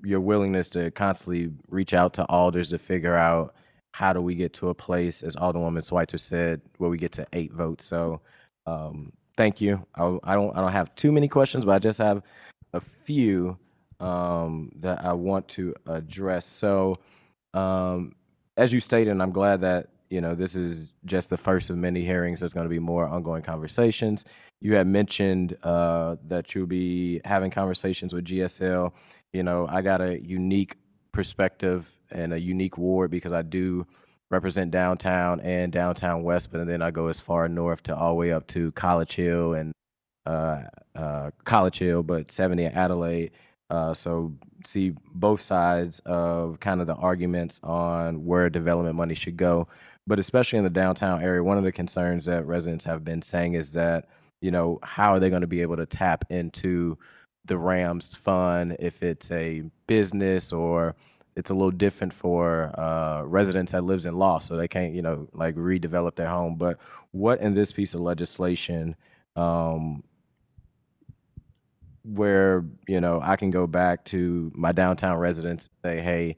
O: your willingness to constantly reach out to alders to figure out how do we get to a place, as Alderwoman Schweitzer said, where we get to 8 votes. So thank you. I don't have too many questions, but I just have a few that I want to address. So as you stated, and I'm glad that this is just the first of many hearings. There's going to be more ongoing conversations. You had mentioned that you'll be having conversations with GSL. I got a unique perspective and a unique ward because I do represent downtown and downtown west, but then I go as far north to all the way up to College Hill and College Hill, but 70 at Adelaide. So see both sides of kind of the arguments on where development money should go. But especially in the downtown area, one of the concerns that residents have been saying is that, how are they going to be able to tap into the Rams fund if it's a business, or it's a little different for residents that lives in loft, so they can't, like redevelop their home. But what in this piece of legislation, where, I can go back to my downtown residents and say, hey,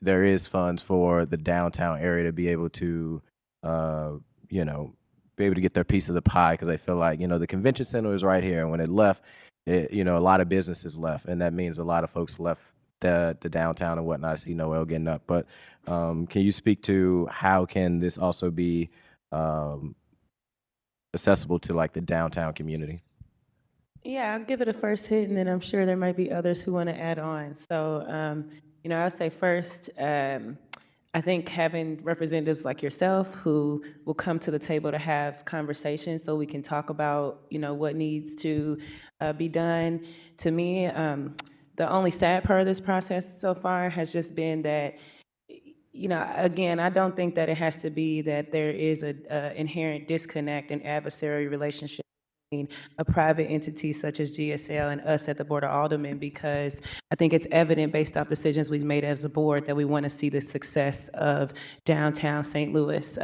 O: there is funds for the downtown area to be able to, be able to get their piece of the pie, because they feel like, the convention center is right here. And when it left, a lot of businesses left. And that means a lot of folks left the downtown and whatnot. I see Noel getting up. But can you speak to how can this also be accessible to like the downtown community?
D: Yeah, I'll give it a first hit, and then I'm sure there might be others who want to add on. So, I would say first, I think having representatives like yourself who will come to the table to have conversations so we can talk about, what needs to be done. To me, the only sad part of this process so far has just been that, again, I don't think that it has to be that there is a inherent disconnect and adversary relationship between a private entity such as GSL and us at the Board of Aldermen, because I think it's evident based off decisions we've made as a board that we want to see the success of downtown St. Louis.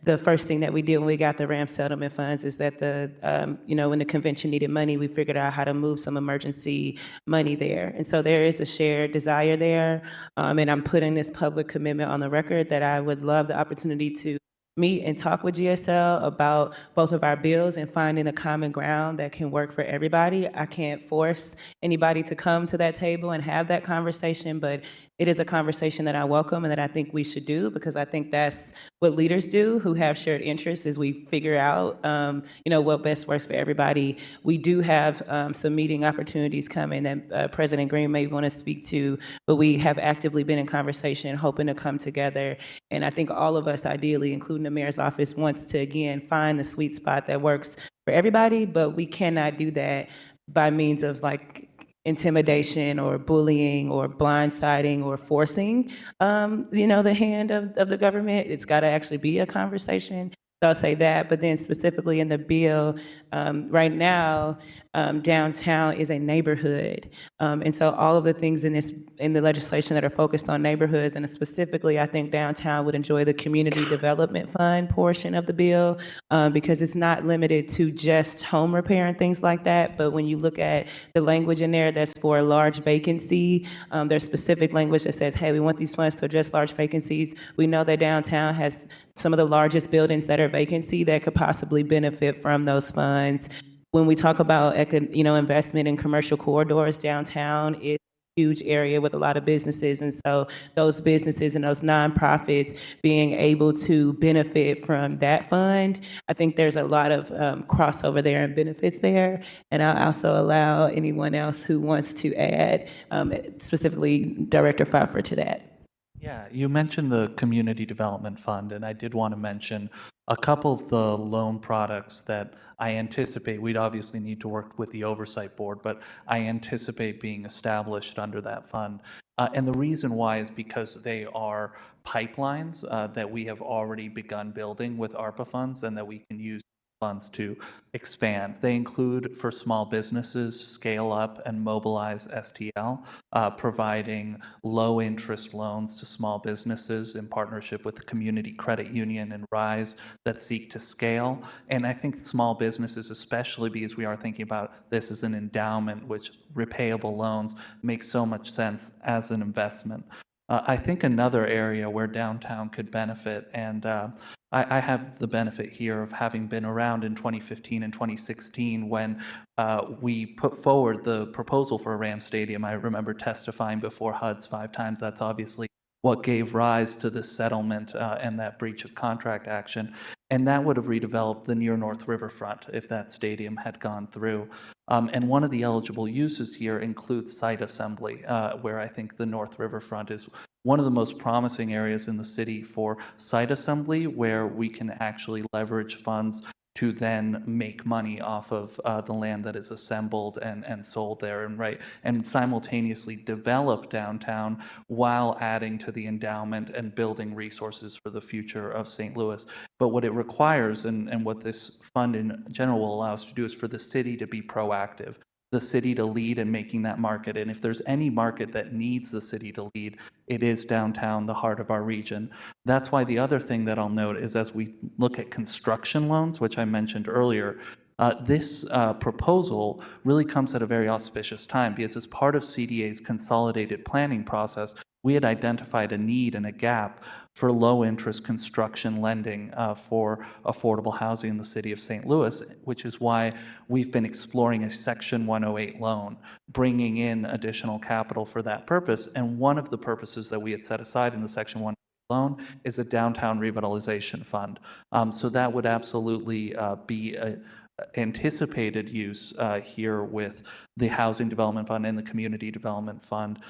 D: The first thing that we did when we got the RAM settlement funds is that when the convention needed money, we figured out how to move some emergency money there. And so there is a shared desire there. And I'm putting this public commitment on the record that I would love the opportunity to meet and talk with GSL about both of our bills and finding a common ground that can work for everybody. I can't force anybody to come to that table and have that conversation, but it is a conversation that I welcome and that I think we should do, because I think that's what leaders do who have shared interests, is we figure out, what best works for everybody. We do have some meeting opportunities coming that President Green may want to speak to, but we have actively been in conversation, hoping to come together. And I think all of us, ideally, including the mayor's office, wants to, again, find the sweet spot that works for everybody, but we cannot do that by means of like intimidation or bullying or blindsiding or forcing, the hand of the government. It's got to actually be a conversation. So I'll say that, but then specifically in the bill, right now, downtown is a neighborhood. And so all of the things in the legislation that are focused on neighborhoods, and specifically, I think downtown would enjoy the community development fund portion of the bill, because it's not limited to just home repair and things like that. But when you look at the language in there that's for a large vacancy, there's specific language that says, hey, we want these funds to address large vacancies. We know that downtown has some of the largest buildings that are vacancy that could possibly benefit from those funds. When we talk about investment in commercial corridors, downtown is a huge area with a lot of businesses, and so those businesses and those nonprofits being able to benefit from that fund, I think there's a lot of crossover there and benefits there. And I'll also allow anyone else who wants to add, specifically Director Pfeiffer, to that.
J: Yeah, you mentioned the Community Development Fund, and I did want to mention a couple of the loan products that I anticipate we'd obviously need to work with the Oversight Board, but I anticipate being established under that fund. And the reason why is because they are pipelines that we have already begun building with ARPA funds and that we can use funds to expand. They include, for small businesses, Scale Up and Mobilize STL, providing low interest loans to small businesses in partnership with the Community Credit Union and RISE that seek to scale. And I think small businesses, especially because we are thinking about this as an endowment, which repayable loans make so much sense as an investment. I think another area where downtown could benefit, and I have the benefit here of having been around in 2015 and 2016 when we put forward the proposal for a Ram Stadium. I remember testifying before HUD's 5 times. That's obviously what gave rise to this settlement and that breach of contract action. And that would have redeveloped the near North Riverfront if that stadium had gone through. And one of the eligible uses here includes site assembly, where I think the North Riverfront is one of the most promising areas in the city for site assembly, where we can actually leverage funds to then make money off of the land that is assembled and sold there, and simultaneously develop downtown while adding to the endowment and building resources for the future of St. Louis. But what it requires, and what this fund in general will allow us to do, is for the city to be proactive, the city to lead in making that market. And if there's any market that needs the city to lead, it is downtown, the heart of our region. That's why the other thing that I'll note is, as we look at construction loans, which I mentioned earlier, this proposal really comes at a very auspicious time, because as part of CDA's consolidated planning process, we had identified a need and a gap for low-interest construction lending for affordable housing in the city of St. Louis, which is why we've been exploring a Section 108 loan, bringing in additional capital for that purpose. And one of the purposes that we had set aside in the Section 108 loan is a downtown revitalization fund. So that would absolutely be a anticipated use here with the Housing Development Fund, and the Community Development Fund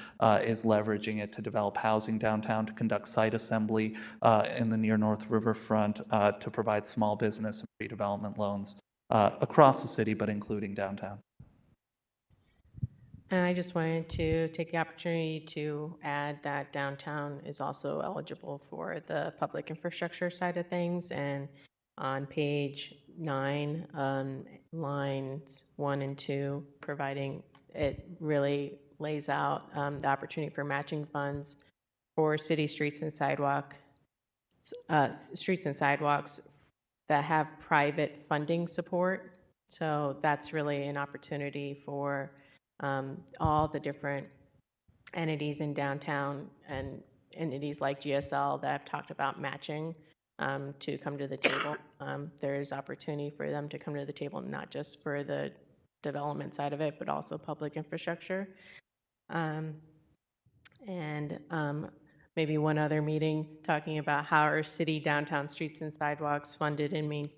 J: is leveraging it to develop housing downtown, to conduct site assembly in the near North Riverfront, to provide small business and redevelopment loans across the city, but including downtown.
E: And I just wanted to take the opportunity to add that downtown is also eligible for the public infrastructure side of things. And on page 9, lines 1 and 2, providing, it really lays out the opportunity for matching funds for city streets and sidewalks that have private funding support. So that's really an opportunity for all the different entities in downtown and entities like GSL that have talked about matching to come to the table. There's opportunity for them to come to the table, not just for the development side of it, but also public infrastructure. Maybe one other meeting talking about how our city downtown streets and sidewalks funded and may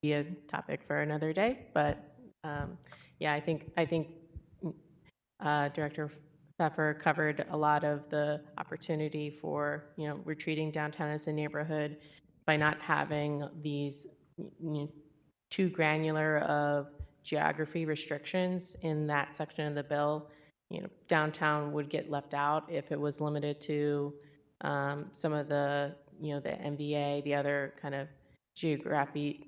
E: be a topic for another day. But yeah, I think Director Pfeffer covered a lot of the opportunity for, we're treating downtown as a neighborhood by not having these too granular of geography restrictions in that section of the bill. Downtown would get left out if it was limited to some of the, the MVA, the other kind of geographic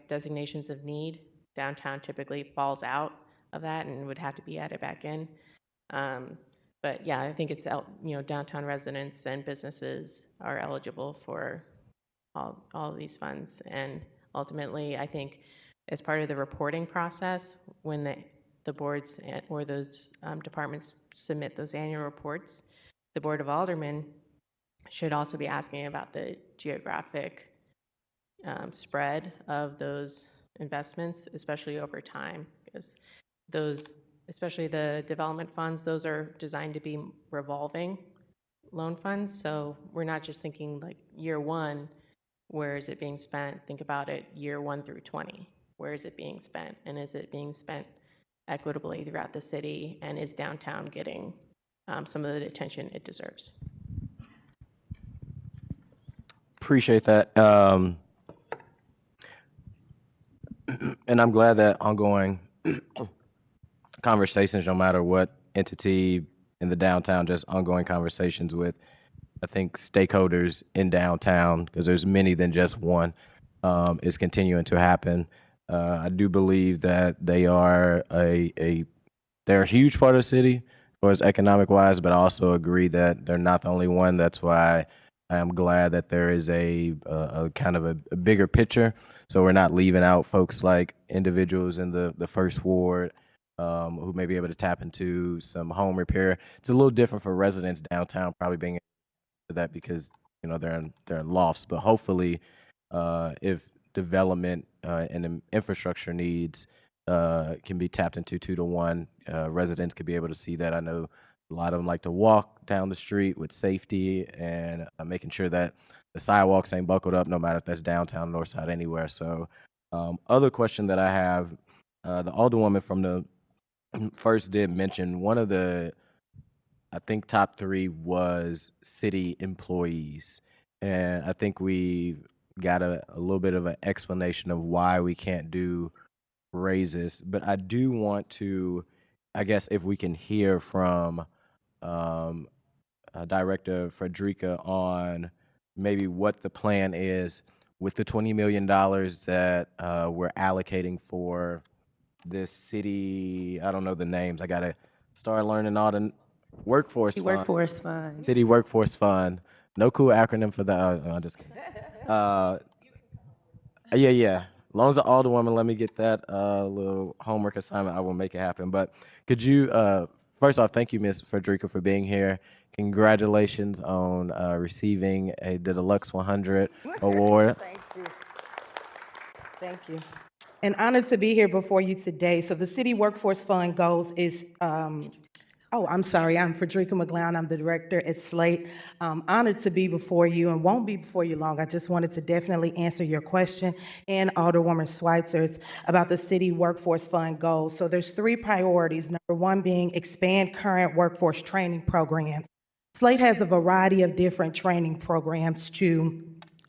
E: designations of need. Downtown typically falls out of that and would have to be added back in. But yeah, I think it's, downtown residents and businesses are eligible for all of these funds. And ultimately, I think as part of the reporting process, when the boards or those departments submit those annual reports, the Board of Aldermen should also be asking about the geographic spread of those investments, especially over time, because those, especially the development funds, those are designed to be revolving loan funds. So we're not just thinking like year 1, where is it being spent? Think about it year 1 through 20. Where is it being spent? And is it being spent equitably throughout the city? And is downtown getting some of the attention it deserves?
O: Appreciate that. And I'm glad that ongoing conversations, no matter what entity in the downtown, just ongoing conversations with, I think, stakeholders in downtown, because there's many than just one, is continuing to happen. I do believe that they are they're a huge part of the city as far as economic wise, but I also agree that they're not the only one. That's why I am glad that there is a kind of a bigger picture. So we're not leaving out folks like individuals in the first ward who may be able to tap into some home repair. It's a little different for residents downtown, probably being able to do that because they're in lofts. But hopefully, if development and infrastructure needs can be tapped into 2 to 1, residents could be able to see that. I know a lot of them like to walk down the street with safety and making sure that the sidewalks ain't buckled up, no matter if that's downtown, north side, anywhere. So other question that I have, the alderwoman from the first did mention one of the, I think, top 3 was city employees. And I think we got a little bit of an explanation of why we can't do raises. But I do want to, I guess, if we can hear from um, Director Frederica on maybe what the plan is with the $20 million that we're allocating for this city. I don't know the names. I got to start learning all the workforce
D: The
O: fund.
D: Workforce Fund.
O: City Workforce Fund. No cool acronym for that. No, I'm just kidding. Yeah. As long as the Alderwoman let me get that little homework assignment, I will make it happen. But could you, first off, thank you, Ms. Frederica, for being here. Congratulations on receiving the Deluxe 100 award.
G: Thank you. Thank you. And honored to be here before you today. So the City Workforce Fund goals is, I'm sorry, I'm Frederica McGlown. I'm the director at Slate. Honored to be before you and won't be before you long. I just wanted to definitely answer your question and Alderwoman Schweitzer's about the City Workforce Fund goals. So there's 3 priorities. Number 1 being expand current workforce training programs. Slate has a variety of different training programs to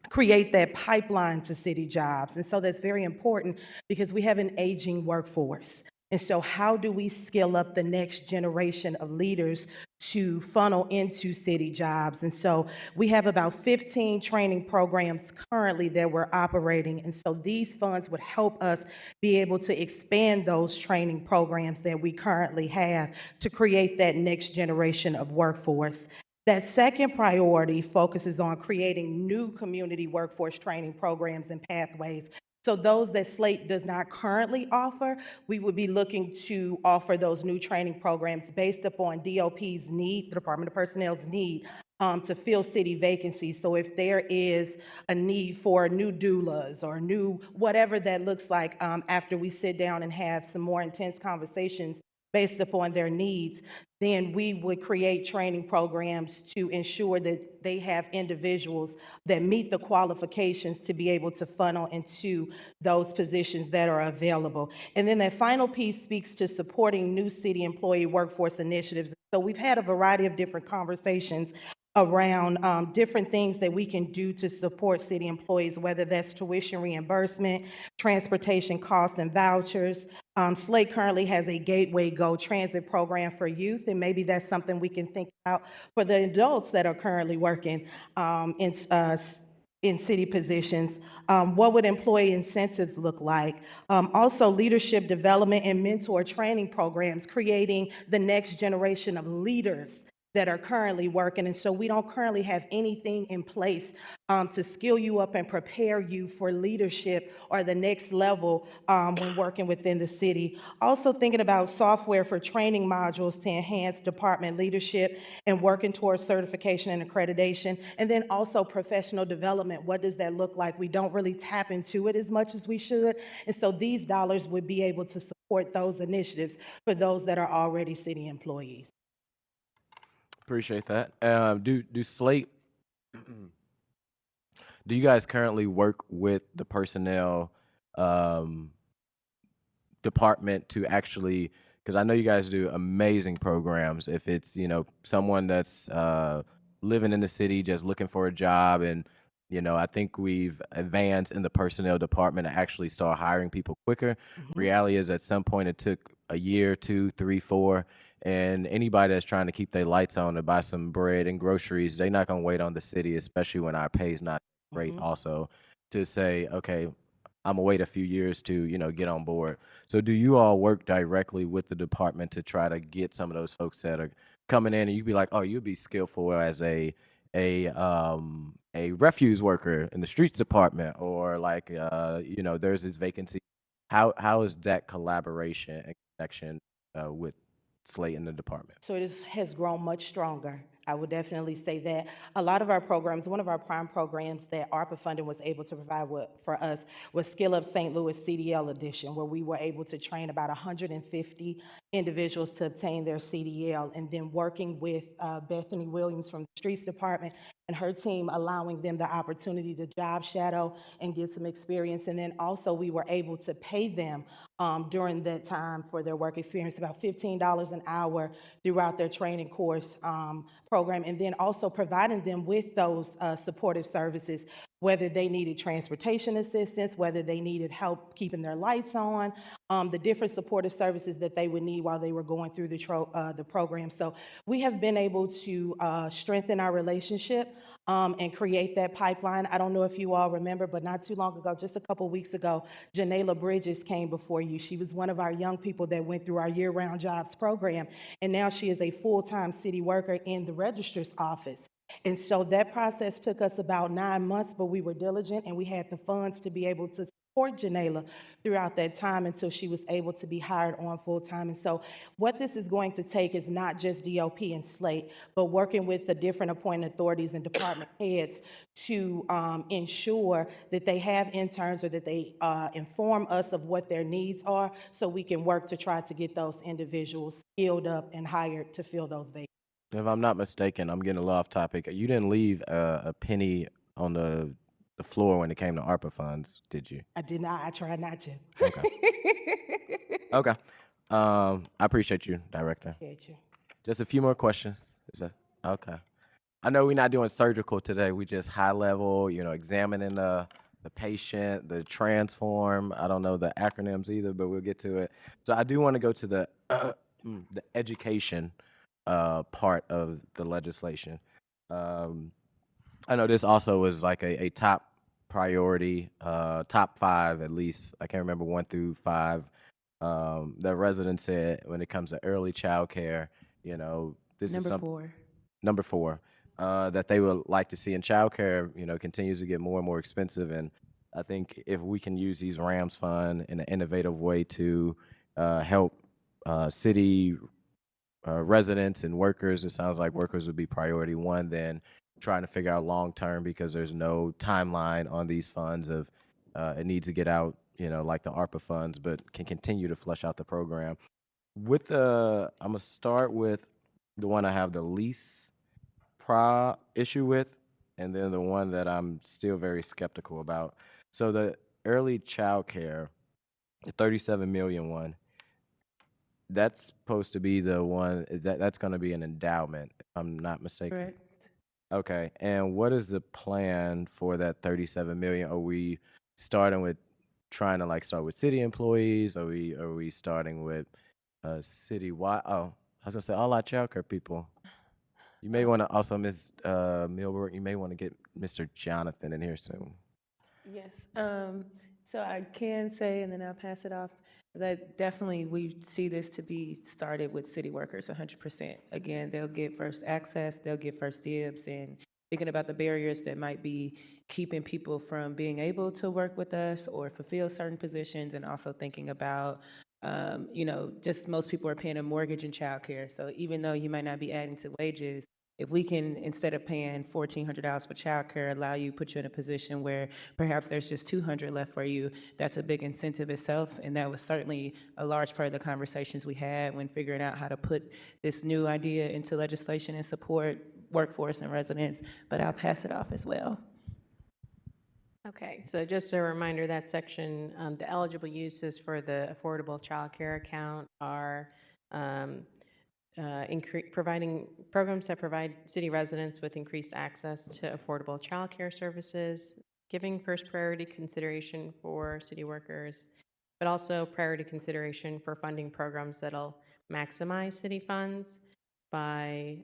G: create that pipeline to city jobs. And so that's very important because we have an aging workforce. And so how do we skill up the next generation of leaders to funnel into city jobs? And so we have about 15 training programs currently that we're operating. And so these funds would help us be able to expand those training programs that we currently have to create that next generation of workforce. That second priority focuses on creating new community workforce training programs and pathways. So those that Slate does not currently offer, we would be looking to offer those new training programs based upon DOP's need, the Department of Personnel's need, to fill city vacancies. So if there is a need for new doulas or new, whatever that looks like, after we sit down and have some more intense conversations based upon their needs, then we would create training programs to ensure that they have individuals that meet the qualifications to be able to funnel into those positions that are available. And then that final piece speaks to supporting new city employee workforce initiatives. So we've had a variety of different conversations around different things that we can do to support city employees, whether that's tuition reimbursement, transportation costs and vouchers. Slate currently has a Gateway Go transit program for youth, and maybe that's something we can think about for the adults that are currently working in city positions. What would employee incentives look like? Also, leadership development and mentor training programs, creating the next generation of leaders that are currently working. And so we don't currently have anything in place to skill you up and prepare you for leadership or the next level when working within the city. Also thinking about software for training modules to enhance department leadership and working towards certification and accreditation. And then also professional development. What does that look like? We don't really tap into it as much as we should. And so these dollars would be able to support those initiatives for those that are already city employees.
O: Appreciate that. Do Slate, do you guys currently work with the personnel department to actually, because I know you guys do amazing programs. If it's, someone that's living in the city, just looking for a job, and, I think we've advanced in the personnel department to actually start hiring people quicker. Reality is at some point it took a year, 2, 3, 4. And anybody that's trying to keep their lights on to buy some bread and groceries, they're not going to wait on the city, especially when our pay is not great also, to say, okay, I'm going to wait a few years to, get on board. So do you all work directly with the department to try to get some of those folks that are coming in, and you'd be like, oh, you'd be skillful as a refuse worker in the streets department, or like, there's this vacancy. How is that collaboration and connection with Slate in the department?
G: So it has grown much stronger. I would definitely say that. A lot of our programs, one of our prime programs that ARPA funding was able to provide for us was Skill Up St. Louis CDL edition, where we were able to train about 150 individuals to obtain their CDL, and then working with Bethany Williams from the Streets Department and her team, allowing them the opportunity to job shadow and get some experience. And then also we were able to pay them during that time for their work experience, about $15 an hour throughout their training course program, and then also providing them with those supportive services whether they needed transportation assistance, whether they needed help keeping their lights on, the different supportive services that they would need while they were going through the program. So we have been able to strengthen our relationship and create that pipeline. I don't know if you all remember, but not too long ago, just a couple weeks ago, Janela Bridges came before you. She was one of our young people that went through our year-round jobs program, and now she is a full-time city worker in the registrar's office. And so that process took us about 9 months, but we were diligent and we had the funds to be able to support Janela throughout that time until she was able to be hired on full-time. And so what this is going to take is not just DOP and Slate, but working with the different appointed authorities and department heads to ensure that they have interns or that they inform us of what their needs are so we can work to try to get those individuals skilled up and hired to fill those vacancies.
O: If I'm not mistaken, I'm getting a little off topic. You didn't leave a penny on the floor when it came to ARPA funds, did you?
G: I did not. I tried not to.
O: Okay. I appreciate you, Director.
G: Appreciate you.
O: Just a few more questions. Okay. I know we're not doing surgical today. We just high level, examining the patient, the transform. I don't know the acronyms either, but we'll get to it. So I do want to go to the education part of the legislation. I know this also was like a top priority, top 5 at least. I can't remember 1 through 5. The resident said when it comes to early child care, this is something. Number 4, that they would like to see. And childcare, continues to get more and more expensive. And I think if we can use these RAMS fund in an innovative way to help city residents and workers, it sounds like workers would be priority 1, then trying to figure out long term, because there's no timeline on these funds of it needs to get out, like the ARPA funds, but can continue to flesh out the program. I'm gonna start with the one I have the least issue with, and then the one that I'm still very skeptical about. So the early child care, the 37 million one, that's supposed to be the one that's going to be an endowment, if I'm not mistaken.
D: Correct.
O: Okay, and what is the plan for that 37 million? Are we starting with trying to start with city employees? Are we starting with citywide? Oh, I was gonna say all our childcare people. You may want to also, Ms. Milberg, you may want to get Mr. Jonathan in here soon.
D: Yes. So I can say, and then I'll pass it off, that definitely we see this to be started with city workers 100%. Again, they'll get first access, they'll get first dibs, and thinking about the barriers that might be keeping people from being able to work with us or fulfill certain positions, and also thinking about just most people are paying a mortgage in childcare. So even though you might not be adding to wages, if we can, instead of paying $1,400 for childcare, put you in a position where perhaps there's just $200 left for you, that's a big incentive itself. And that was certainly a large part of the conversations we had when figuring out how to put this new idea into legislation and support workforce and residents. But I'll pass it off as well.
E: Okay, so just a reminder, that section, the eligible uses for the Affordable Child Care Account are providing programs that provide city residents with increased access to affordable child care services, giving first priority consideration for city workers, but also priority consideration for funding programs that'll maximize city funds by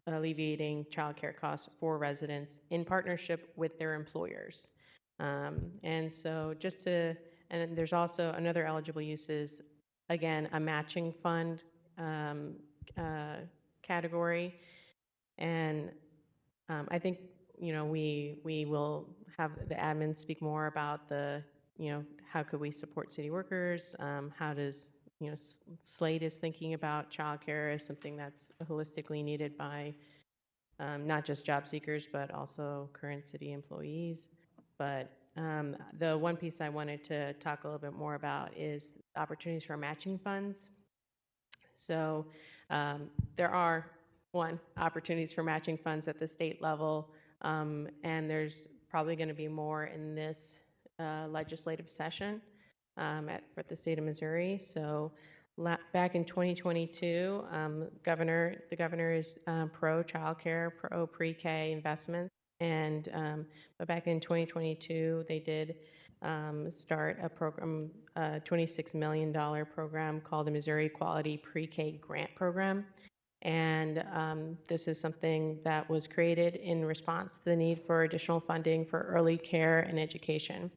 E: alleviating childcare costs for residents in partnership with their employers. And so and there's also another eligible uses, again, a matching fund category. And I think, we will have the admin speak more about how could we support city workers? How does, Slate is thinking about childcare as something that's holistically needed by not just job seekers, but also current city employees. But the one piece I wanted to talk a little bit more about is opportunities for matching funds. So there are, opportunities for matching funds at the state level, and there's probably going to be more in this legislative session for the state of Missouri. So back in 2022, the governor is pro childcare, pro pre-K investments. And but back in 2022, they did start a program, a $26 million program called the Missouri Quality Pre-K Grant Program. And this is something that was created in response to the need for additional funding for early care and education.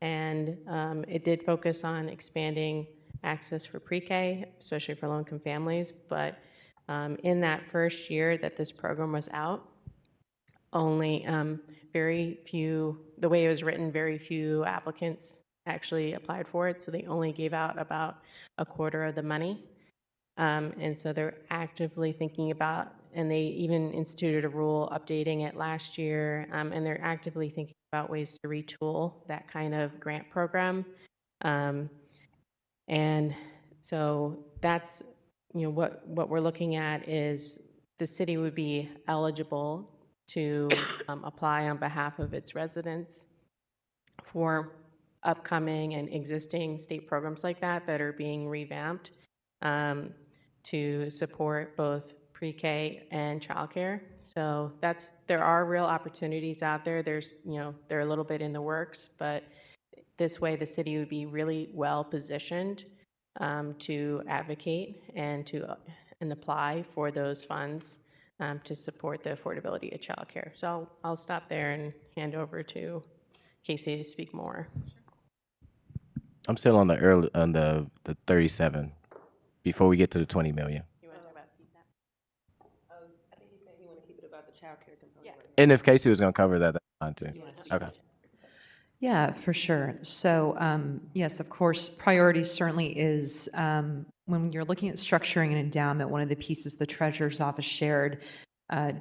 E: And it did focus on expanding access for pre-K, especially for low-income families. But in that first year that this program was out, only very few, the way it was written, very few applicants actually applied for it. So they only gave out about a quarter of the money. And so they're actively thinking about, and they even instituted a rule updating it last year, and they're actively thinking about ways to retool that kind of grant program. And so that's, what we're looking at is the city would be eligible to apply on behalf of its residents for upcoming and existing state programs like that that are being revamped to support both pre-K and childcare. So there are real opportunities out there. They're a little bit in the works, but this way the city would be really well positioned to advocate and apply for those funds to support the affordability of childcare. So I'll stop there and hand over to Casey to speak more.
O: I'm still on the 37 before we get to the 20 million.
E: You want to talk about PSAP?
D: I think he said he wanted to keep it about the childcare component. Yeah.
O: And if Casey was going to cover that, that's fine too. Okay.
F: Yeah, for sure. So, yes, of course, priority certainly is when you're looking at structuring an endowment, one of the pieces the treasurer's office shared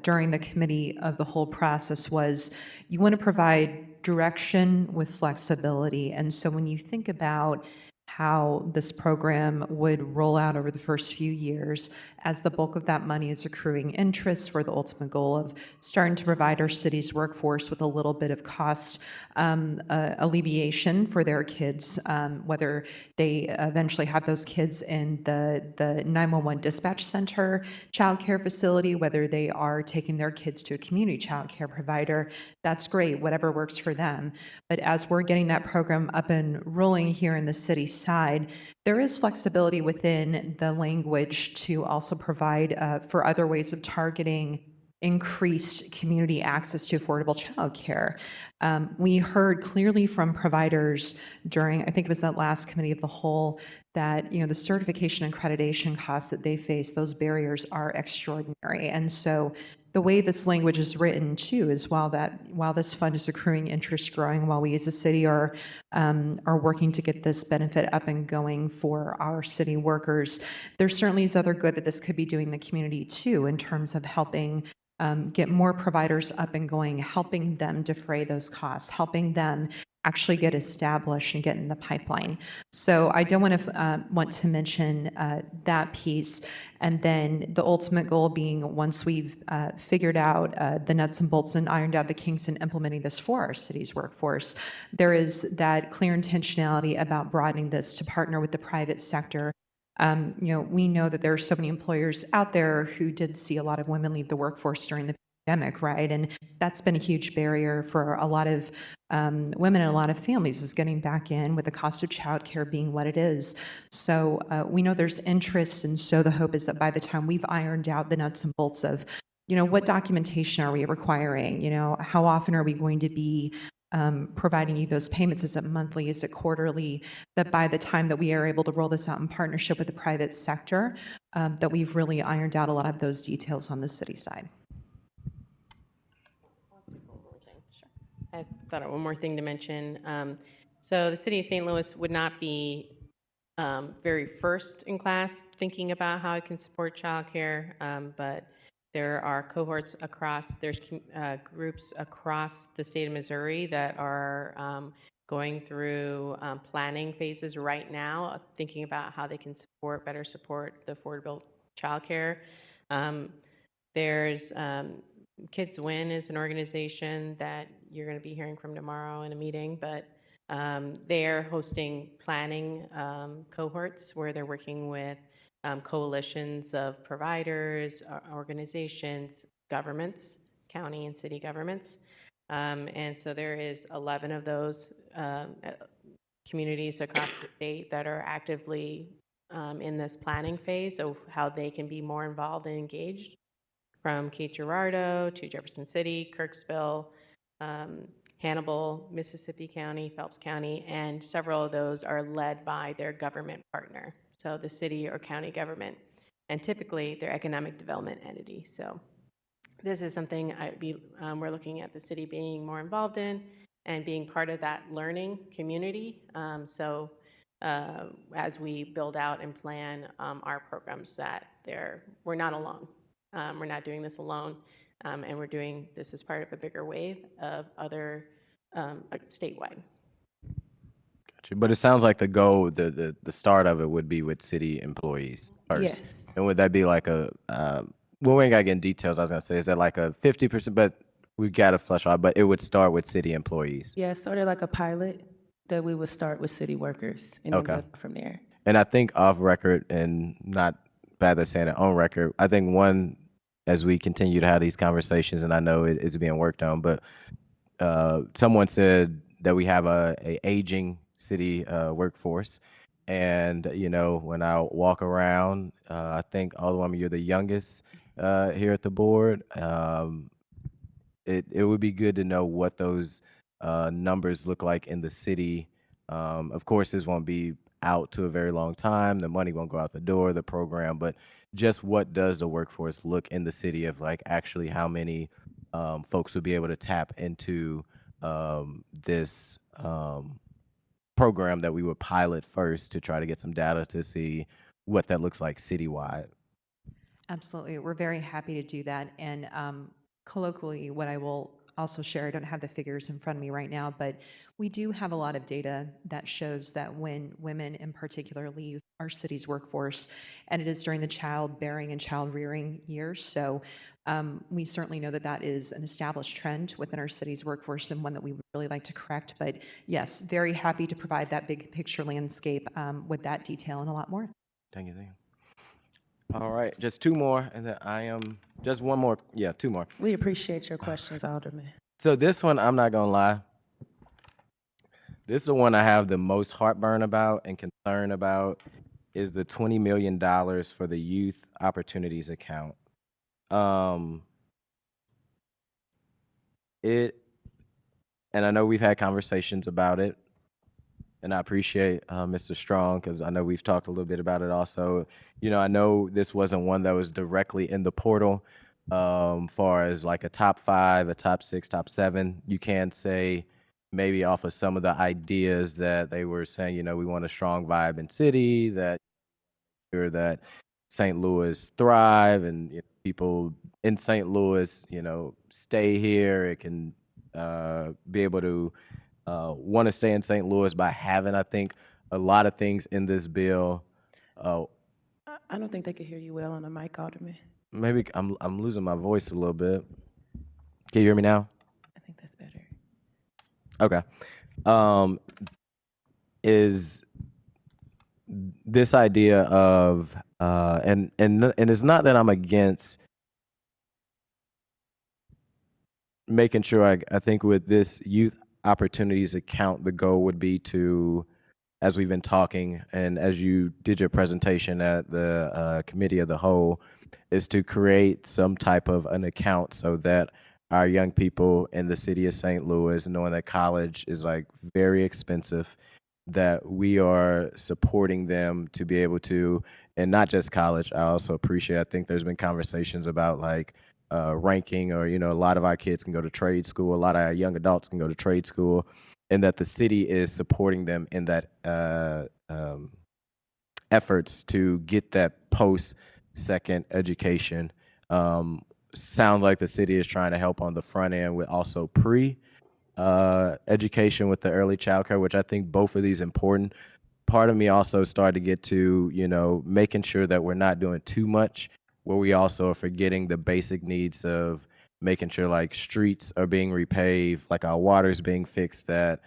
F: during the committee of the whole process was you want to provide direction with flexibility. And so when you think about how this program would roll out over the first few years, as the bulk of that money is accruing interest for the ultimate goal of starting to provide our city's workforce with a little bit of cost alleviation for their kids, whether they eventually have those kids in the 911 dispatch center childcare facility, whether they are taking their kids to a community childcare provider, that's great, whatever works for them. But as we're getting that program up and rolling here in the city side, there is flexibility within the language to also provide for other ways of targeting increased community access to affordable childcare. We heard clearly from providers during, I think it was that last committee of the whole, that the certification and accreditation costs that they face, those barriers are extraordinary. And so the way this language is written too is while this fund is accruing interest growing, while we as a city are working to get this benefit up and going for our city workers, there certainly is other good that this could be doing in the community too, in terms of helping get more providers up and going, helping them defray those costs, helping them actually get established and get in the pipeline. So I don't want to mention that piece. And then the ultimate goal being, once we've figured out the nuts and bolts and ironed out the kinks in implementing this for our city's workforce, there is that clear intentionality about broadening this to partner with the private sector. We know that there are so many employers out there who did see a lot of women leave the workforce during the pandemic, right? And that's been a huge barrier for a lot of women and a lot of families, is getting back in with the cost of childcare being what it is. So we know there's interest, and so the hope is that by the time we've ironed out the nuts and bolts of, what documentation are we requiring? How often are we going to be providing you those payments? Is it monthly? Is it quarterly? That by the time that we are able to roll this out in partnership with the private sector, that we've really ironed out a lot of those details on the city side.
E: I thought of one more thing to mention. So the city of St. Louis would not be very first in class thinking about how it can support childcare, but there are cohorts there's groups across the state of Missouri that are going through planning phases right now, thinking about how they can better support the affordable childcare. There's Kids Win is an organization that you're going to be hearing from tomorrow in a meeting, but they're hosting planning cohorts where they're working with coalitions of providers, organizations, governments, county and city governments, And so there is 11 of those communities across the state that are actively in this planning phase of how they can be more involved and engaged, from Cape Girardeau to Jefferson City, Kirksville, Hannibal, Mississippi County, Phelps County, and several of those are led by their government partner, so the city or county government, and typically their economic development entity. So this is something we're looking at the city being more involved in and being part of that learning community. As we build out and plan our programs, that we're not alone. We're not doing this alone, and we're doing this as part of a bigger wave of other statewide.
O: Gotcha. But it sounds like the goal, the start of it would be with city employees first.
D: Yes.
O: And would that be like well, we ain't got to get in details. I was going to say, is that like a 50%, but we got to flesh out, but it would start with city employees.
D: Yeah, sort of like a pilot that we would start with city workers and then
O: Okay.
D: build from there.
O: And I think off record, and not bad than saying it on record, I think one, as we continue to have these conversations, and I know it's being worked on, but someone said that we have a aging city workforce. And, you know, when I walk around, I think, Alderwoman, you're the youngest here at the board. It would be good to know what those numbers look like in the city. Of course, this won't be out to a very long time. The money won't go out the door, the program, but just what does the workforce look in the city of, like, actually how many folks would be able to tap into this program that we would pilot first to try to get some data to see what that looks like citywide.
F: Absolutely. We're very happy to do that. And colloquially, what I will also share, I don't have the figures in front of me right now, but we do have a lot of data that shows that when women in particular leave our city's workforce, and it is during the childbearing and child rearing years. So we certainly know that that is an established trend within our city's workforce and one that we would really like to correct. But yes, very happy to provide that big picture landscape with that detail and a lot more.
O: Thank you. All right, just two more, and then just one more. Yeah, two more.
D: We appreciate your questions, Alderman.
O: So this one, I'm not gonna lie. This is the one I have the most heartburn about and concern about, is the $20 million for the Youth Opportunities Account. And I know we've had conversations about it, and I appreciate Mr. Strong, because I know we've talked a little bit about it also. You know, I know this wasn't one that was directly in the portal, far as like a top 5, a top 6, top 7. You can say maybe off of some of the ideas that they were saying, you know, we want a strong vibe in city, that sure that St. Louis thrive, and you know, people in St. Louis, you know, stay here. It can be able to want to stay in St. Louis by having, I think, a lot of things in this bill.
D: I don't think they could hear you well on the mic, Alderman.
O: Maybe I'm losing my voice a little bit. Can you hear me now?
D: I think that's better.
O: Okay. Is this idea of and it's not that I'm against making sure. I think with this Youth Opportunities Account, the goal would be to, as we've been talking and as you did your presentation at the Committee of the Whole, is to create some type of an account so that our young people in the city of St. Louis, knowing that college is like very expensive, that we are supporting them to be able to, and not just college. I also appreciate, I think there's been conversations about like ranking, or, you know, a lot of our kids can go to trade school, a lot of our young adults can go to trade school, and that the city is supporting them in that efforts to get that post-second education. Sounds like the city is trying to help on the front end with also education with the early childcare, which I think both of these important. Part of me also started to get to, you know, making sure that we're not doing too much, where we also are forgetting the basic needs of making sure like streets are being repaved, like our water is being fixed, that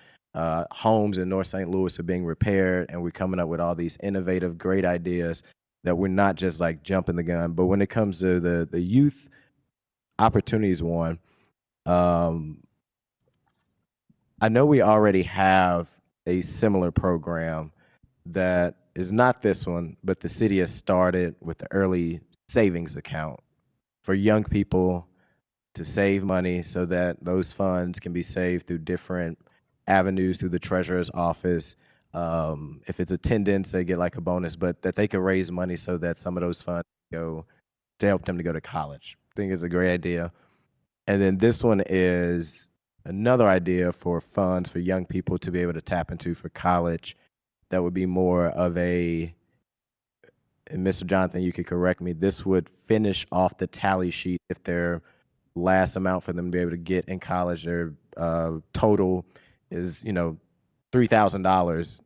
O: homes in North St. Louis are being repaired, and we're coming up with all these innovative, great ideas, that we're not just like jumping the gun. But when it comes to the Youth Opportunities one, I know we already have a similar program that is not this one, but the city has started with the early savings account for young people to save money so that those funds can be saved through different avenues through the treasurer's office. If it's attendance, they get like a bonus, but that they could raise money so that some of those funds go to help them to go to college. I think it's a great idea. And then this one is another idea for funds for young people to be able to tap into for college. That would be more of a, and Mr. Jonathan, you could correct me, this would finish off the tally sheet if their last amount for them to be able to get in college, their total is, $3,000.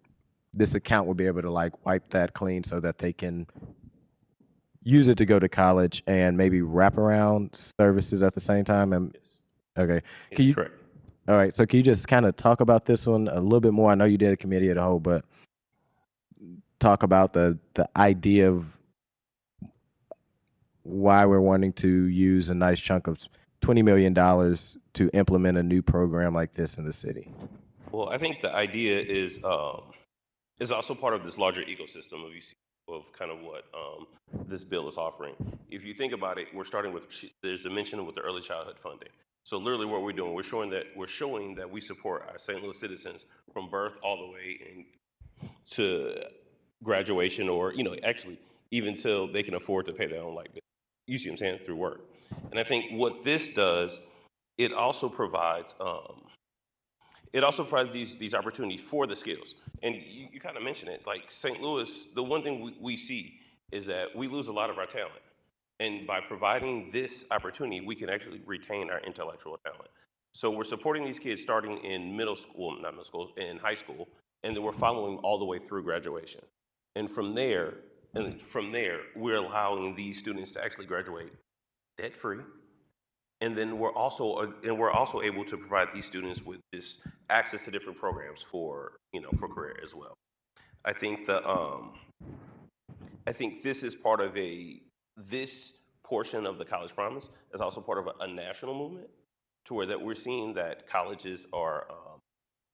O: This account will be able to like wipe that clean so that they can use it to go to college and maybe wraparound services at the same time. And okay, can you?
M: Correct.
O: All right, so can you just kind of talk about this one a little bit more? I know you did a committee of the whole, but talk about the idea of why we're wanting to use a nice chunk of $20 million to implement a new program like this in the city.
M: Well, I think the idea is also part of this larger ecosystem of kind of what this bill is offering. If you think about it, we're starting with, there's a mention with the early childhood funding. So literally what we're doing, we're showing that we support our St. Louis citizens from birth all the way to graduation, or actually even till they can afford to pay their own light bill. You see what I'm saying? Through work. And I think what this does, it also provides these opportunities for the skills. And you kind of mentioned it, like St. Louis, the one thing we see is that we lose a lot of our talent. And by providing this opportunity, we can actually retain our intellectual talent. So we're supporting these kids starting in middle school, not middle school, in high school, and then we're following all the way through graduation. And from there, we're allowing these students to actually graduate debt-free. And then we're also able to provide these students with this access to different programs for career as well. I think this is part of this portion of the College Promise is also part of a national movement, to where that we're seeing that colleges are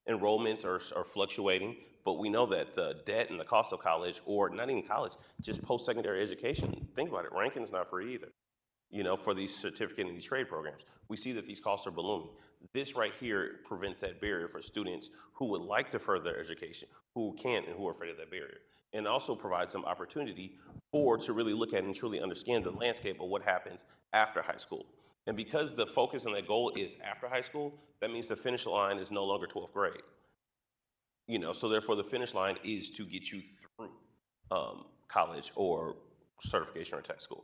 M: enrollments are fluctuating, but we know that the debt and the cost of college, or not even college, just post-secondary education, think about it, ranking's not free either. For these certificate and these trade programs, we see that these costs are ballooning. This right here prevents that barrier for students who would like to further their education, who can't and who are afraid of that barrier. And also provides some opportunity to really look at and truly understand the landscape of what happens after high school. And because the focus and that goal is after high school, that means the finish line is no longer 12th grade. So therefore the finish line is to get you through college or certification or tech school.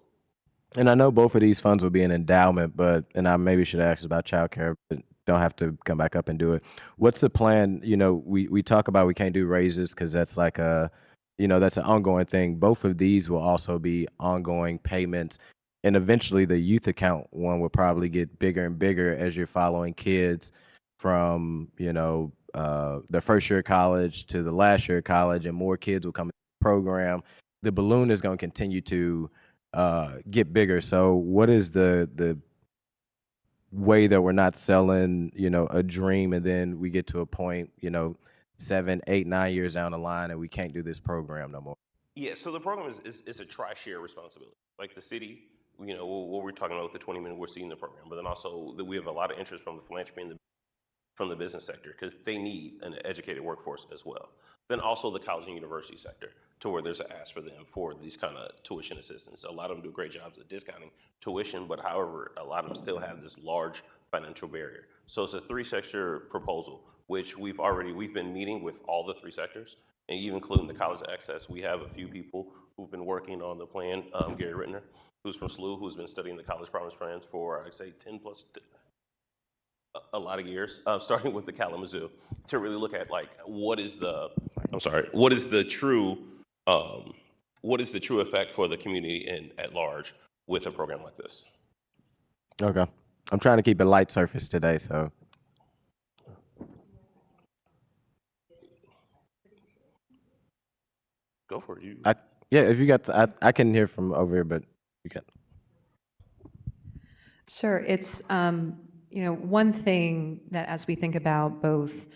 O: And I know both of these funds will be an endowment, and I maybe should ask about childcare, but don't have to come back up and do it. What's the plan? We talk about we can't do raises because that's like that's an ongoing thing. Both of these will also be ongoing payments. And eventually the youth account one will probably get bigger and bigger as you're following kids from, the first year of college to the last year of college, and more kids will come into the program. The balloon is going to continue to get bigger. So what is the way that we're not selling, a dream, and then we get to a point, 7, 8, 9 years down the line, and we can't do this program no more?
M: Yeah, so the program is a tri-share responsibility. Like the city, what we're talking about with the 20 minute, we're seeing the program, but then also we have a lot of interest from the philanthropy and from the business sector, because they need an educated workforce as well. Then also the college and university sector, to where there's an ask for them for these kind of tuition assistance. A lot of them do great jobs at discounting tuition, but however, a lot of them still have this large financial barrier. So it's a 3-sector proposal, which we've been meeting with all the 3 sectors, and even including the college access. We have a few people who've been working on the plan. Gary Rittner, who's from SLU, who's been studying the College Promise plans for, I'd say, 10 plus, a lot of years, starting with the Kalamazoo, to really look at like what is the true effect for the community at large with a program like this.
O: Okay. I'm trying to keep it light surface today, so.
M: Go for it.
O: Yeah, if you got, I can hear from over here, but you can.
F: Sure. It's one thing that as we think about both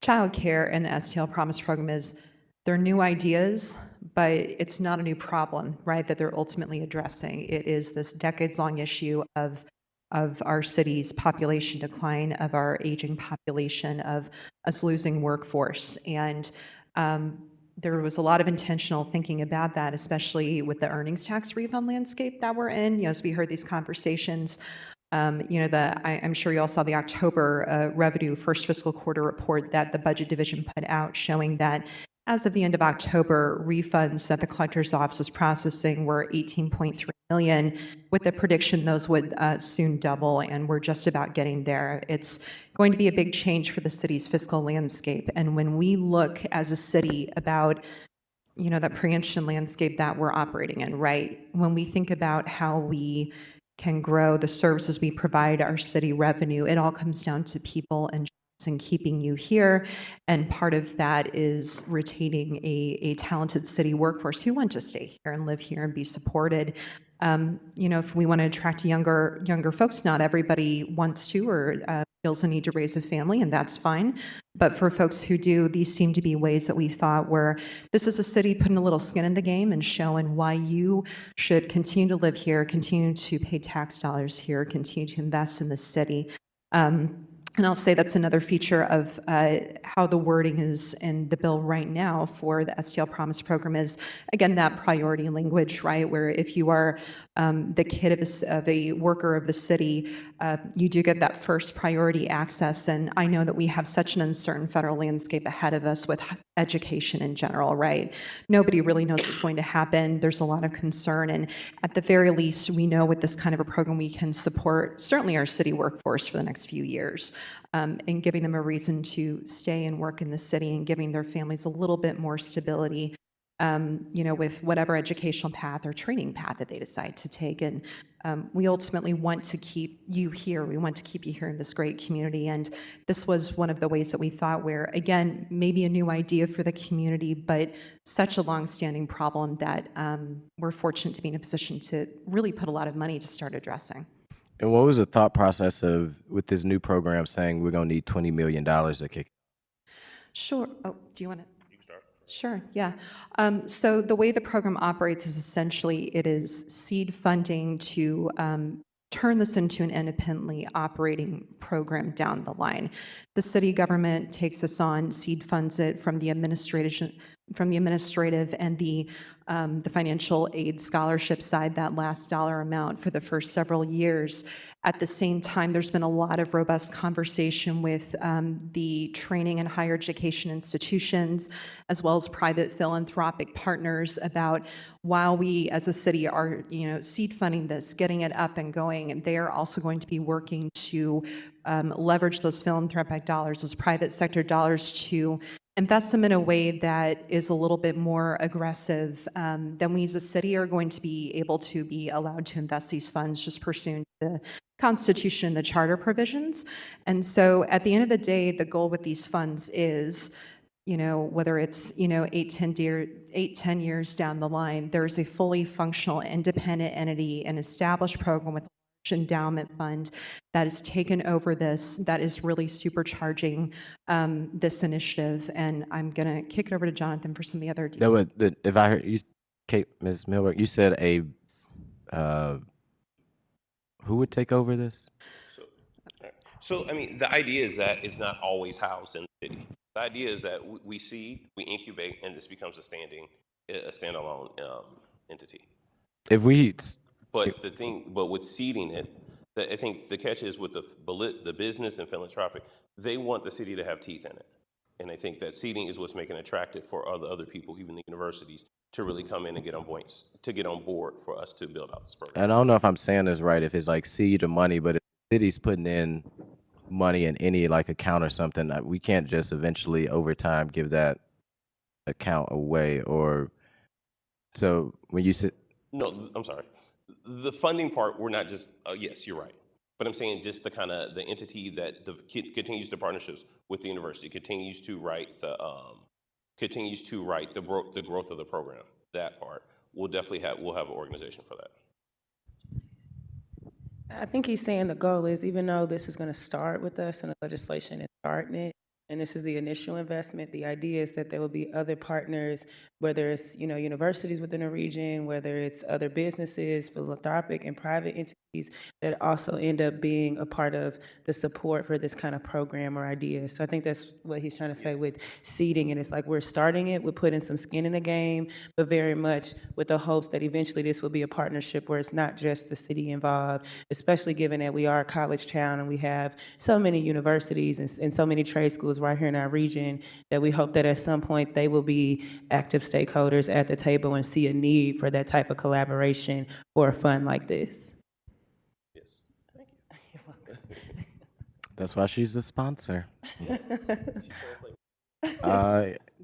F: childcare and the STL Promise Program is they're new ideas, but it's not a new problem, right, that they're ultimately addressing. It is this decades-long issue of our city's population decline, of our aging population, of us losing workforce. And there was a lot of intentional thinking about that, especially with the earnings tax refund landscape that we're in. As we heard these conversations, I'm sure you all saw the October revenue first fiscal quarter report that the budget division put out, showing that as of the end of October, refunds that the collector's office was processing were 18.3 million, with the prediction those would soon double, and we're just about getting there. It's going to be a big change for the city's fiscal landscape. And when we look as a city about that preemption landscape that we're operating in, right? When we think about how we can grow the services we provide our city revenue, it all comes down to people and jobs and keeping you here. And part of that is retaining a talented city workforce who want to stay here and live here and be supported. If we want to attract younger folks, not everybody wants to or feels a need to raise a family, and that's fine. But for folks who do, these seem to be ways that we've thought where this is a city putting a little skin in the game and showing why you should continue to live here, continue to pay tax dollars here, continue to invest in the city. And I'll say that's another feature of how the wording is in the bill right now for the STL Promise Program is, again, that priority language, right? Where if you are the kid of a worker of the city, you do get that first priority access. And I know that we have such an uncertain federal landscape ahead of us with education in general, right? Nobody really knows what's going to happen. There's a lot of concern. And at the very least, we know with this kind of a program, we can support certainly our city workforce for the next few years. And giving them a reason to stay and work in the city and giving their families a little bit more stability, with whatever educational path or training path that they decide to take. And we ultimately want to keep you here. We want to keep you here in this great community. And this was one of the ways that we thought where, again, maybe a new idea for the community, but such a longstanding problem that we're fortunate to be in a position to really put a lot of money to start addressing.
O: And what was the thought process with this new program saying we're going to need $20 million to kick?
F: Sure. Oh, do you want to? Sure, yeah. So the way the program operates is essentially it is seed funding to turn this into an independently operating program down the line. The city government takes us on, seed funds it from the administrative and the financial aid scholarship side, that last dollar amount for the first several years. At the same time, there's been a lot of robust conversation with the training and higher education institutions, as well as private philanthropic partners about while we as a city are, seed funding this, getting it up and going, and they are also going to be working to leverage those philanthropic dollars, those private sector dollars to invest them in a way that is a little bit more aggressive than we as a city are going to be able to be allowed to invest these funds just pursuant to the Constitution and the charter provisions. And so at the end of the day, the goal with these funds is, whether it's, 8-10 years down the line, there's a fully functional independent entity, an established program with endowment fund that has taken over this, that is really supercharging this initiative. And I'm going to kick it over to Jonathan for some of the other details.
O: If I heard you, Ms. Milberg, you said who would take over this?
M: So, the idea is that it's not always housed in the city. The idea is that we seed, we incubate, and this becomes a standalone entity. But with seeding it, I think the catch is with the business and philanthropic, they want the city to have teeth in it. And I think that seeding is what's making it attractive for other people, even the universities, to really come in and get on board for us to build out this program.
O: And I don't know if I'm saying this right, if it's like seed or money, but if the city's putting in money in any like account or something, we can't just eventually over time give that account away. Or so when you said,
M: no, I'm sorry. The funding part, we're not just, yes, you're right. But I'm saying just the entity that continues the partnerships with the university, continues to write the growth of the program. That part, we'll have an organization for that.
D: I think he's saying the goal is, even though this is going to start with us and the legislation is starting it, and this is the initial investment, the idea is that there will be other partners, whether it's, universities within the region, whether it's other businesses, philanthropic and private entities that also end up being a part of the support for this kind of program or idea. So I think that's what he's trying to say with seeding. And it's like we're starting it, we're putting some skin in the game, but very much with the hopes that eventually this will be a partnership where it's not just the city involved, especially given that we are a college town and we have so many universities and so many trade schools right here in our region, that we hope that at some point they will be active stakeholders at the table and see a need for that type of collaboration for a fund like this.
M: Yes.
O: That's why she's the sponsor.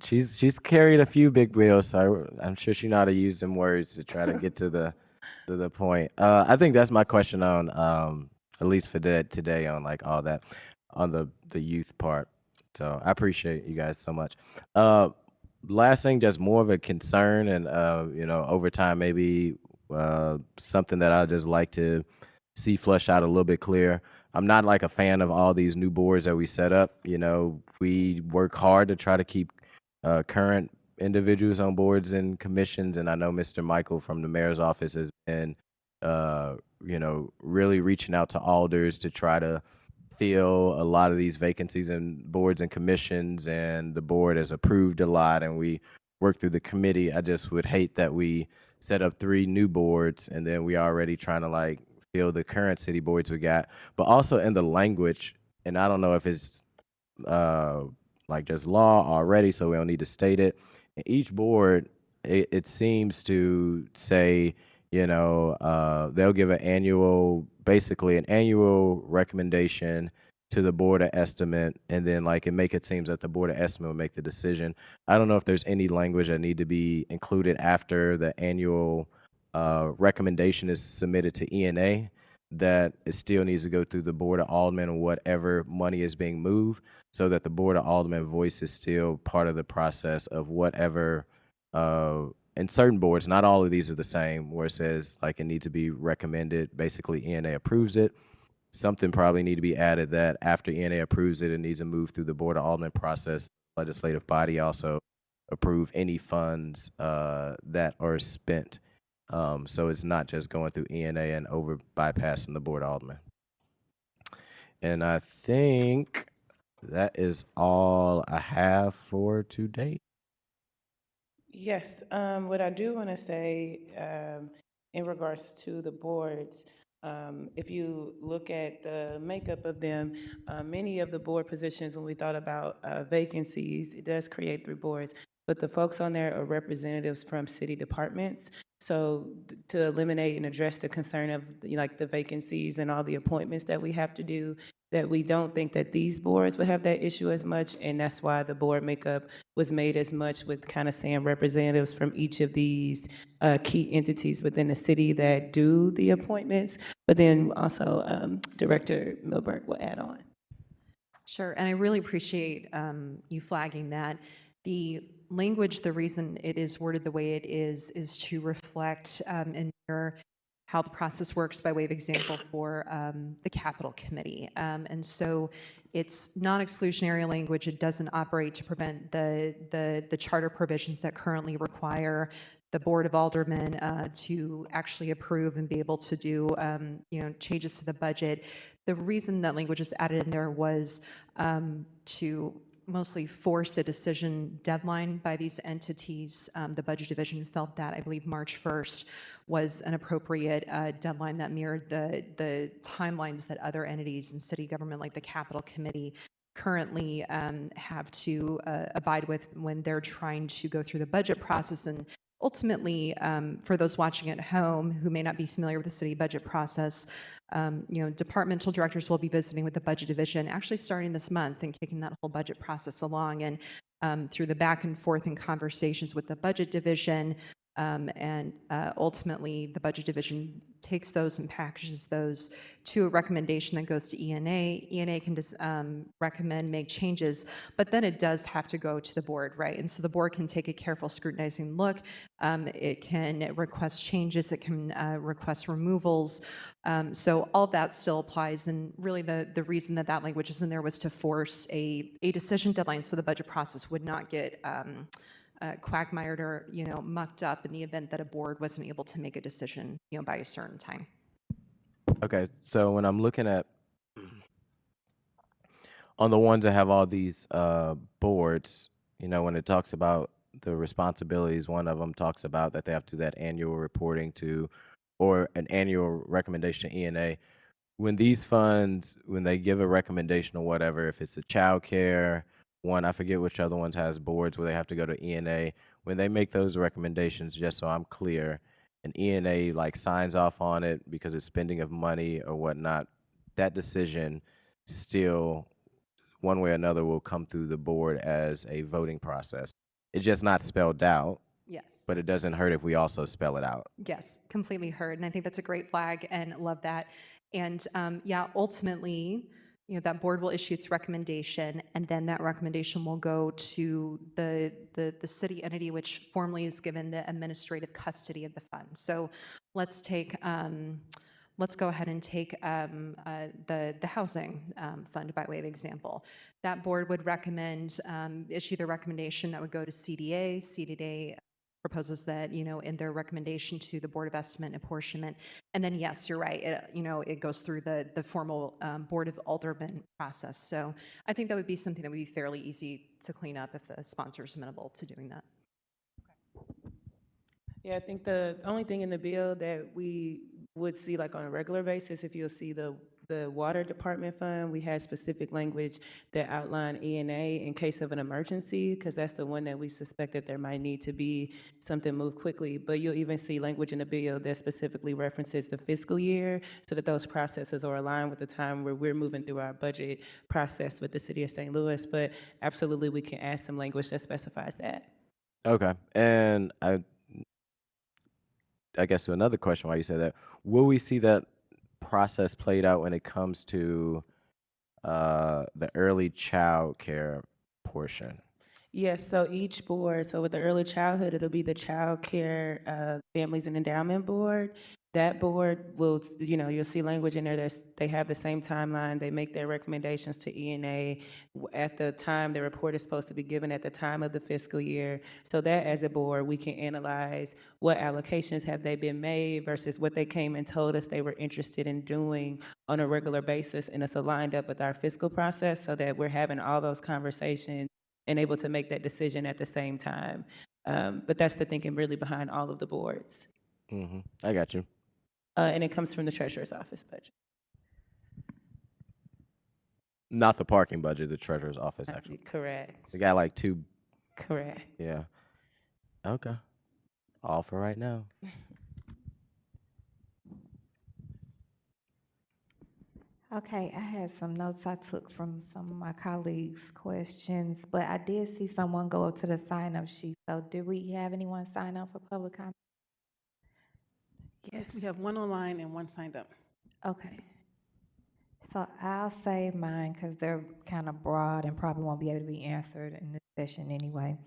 O: She's carried a few big wheels, so I'm sure she know how to use them words to try to get to the point. I think that's my question on at least for today on like all that on the youth part. So I appreciate you guys so much. Last thing, just more of a concern, and over time maybe something that I just like to see flush out a little bit clearer. I'm not like a fan of all these new boards that we set up. We work hard to try to keep current individuals on boards and commissions, and I know Mr. Michael from the mayor's office has been, really reaching out to alders to try to fill a lot of these vacancies in boards and commissions, and the board has approved a lot, and we work through the committee. I just would hate that we set up 3 new boards and then we already trying to like fill the current city boards we got, but also in the language, and I don't know if it's like just law already, so we don't need to state it. In each board, it seems to say, they'll give basically an annual recommendation to the board of estimate, and then like make it seems that the board of estimate will make the decision. I don't know if there's any language that need to be included after the annual recommendation is submitted to ENA, that it still needs to go through the board of aldermen or whatever money is being moved, so that the board of aldermen voice is still part of the process of whatever. In certain boards, not all of these are the same, where it says like it needs to be recommended. Basically, ENA approves it. Something probably need to be added that after ENA approves it, it needs to move through the board of aldermen process. Legislative body also approve any funds that are spent. So it's not just going through ENA and over bypassing the board of aldermen. And I think that is all I have for today.
D: Yes, what I do want to say in regards to the boards, if you look at the makeup of them, many of the board positions, when we thought about vacancies, it does create 3 boards, but the folks on there are representatives from city departments. So to eliminate and address the concern of the vacancies and all the appointments that we have to do, that we don't think that these boards would have that issue as much, and that's why the board makeup was made as much with kind of saying representatives from each of these key entities within the city that do the appointments, but then also Director Milberg will add on.
F: Sure, and I really appreciate you flagging that. The language, the reason it is worded the way it is to reflect and mirror how the process works by way of example for the Capital Committee. And so it's non-exclusionary language. It doesn't operate to prevent the charter provisions that currently require the Board of Aldermen to actually approve and be able to do changes to the budget. The reason that language is added in there was to mostly force a decision deadline by these entities. The Budget Division felt that, I believe, March 1st was an appropriate deadline that mirrored the timelines that other entities in city government, like the Capital Committee, currently have to abide with when they're trying to go through the budget process. And ultimately, for those watching at home who may not be familiar with the city budget process, departmental directors will be visiting with the Budget Division actually starting this month and kicking that whole budget process along. And through the back and forth and conversations with the Budget Division, And ultimately, the Budget Division takes those and packages those to a recommendation that goes to ENA. ENA can just recommend, make changes, but then it does have to go to the board, right? And so the board can take a careful scrutinizing look. It can request changes. It can request removals. So all that still applies. And really the reason that that language is in there was to force a decision deadline so the budget process would not get quagmired or, mucked up in the event that a board wasn't able to make a decision, by a certain time.
O: Okay, so when I'm looking at on the ones that have all these boards, when it talks about the responsibilities, one of them talks about that they have to do that annual reporting to, or an annual recommendation to ENA. When these funds, when they give a recommendation or whatever, if it's a child care one, I forget which other ones has boards where they have to go to ENA. When they make those recommendations, just so I'm clear, and ENA like signs off on it because it's spending of money or whatnot, that decision still, one way or another, will come through the board as a voting process. It's just not spelled out,
F: Yes.
O: but it doesn't hurt if we also spell it out.
F: Yes, completely heard. And I think that's a great flag and love that. And ultimately, that board will issue its recommendation, and then that recommendation will go to the city entity, which formally is given the administrative custody of the fund. So let's go ahead and take the housing fund by way of example. That board would recommend, issue the recommendation that would go to CDA. CDA proposes that, in their recommendation to the Board of Estimate and Apportionment. And then, yes, you're right, it goes through the formal Board of Aldermen process. So I think that would be something that would be fairly easy to clean up if the sponsor is amenable to doing that.
D: Yeah, I think the only thing in the bill that we would see like on a regular basis, if you'll see the water department fund, we had specific language that outlined ENA in case of an emergency, because that's the one that we suspect that there might need to be something moved quickly. But you'll even see language in the bill that specifically references the fiscal year so that those processes are aligned with the time where we're moving through our budget process with the city of St. Louis. But absolutely, we can add some language that specifies that.
O: Okay, and I guess to another question why you said that, will we see that process played out when it comes to the early child care portion?
D: Yes, so each board, so with the early childhood, it'll be the Child Care Families and Endowment Board. That board will, you'll see language in there that they have the same timeline. They make their recommendations to ENA at the time the report is supposed to be given at the time of the fiscal year. So that as a board, we can analyze what allocations have they been made versus what they came and told us they were interested in doing on a regular basis. And it's aligned up with our fiscal process so that we're having all those conversations and able to make that decision at the same time. But that's the thinking really behind all of the boards.
O: Mm-hmm. I got you.
D: And it comes from the treasurer's office budget.
O: Not the parking budget, the treasurer's office, actually.
D: Correct.
O: We got like two.
D: Correct.
O: Yeah. Okay. All for right now.
A: Okay, I had some notes I took from some of my colleagues' questions, but I did see someone go up to the sign-up sheet. So did we have anyone sign up for public comment?
B: Yes, we have one online and one signed up.
A: Okay. So I'll save mine because they're kind of broad and probably won't be able to be answered in this session anyway.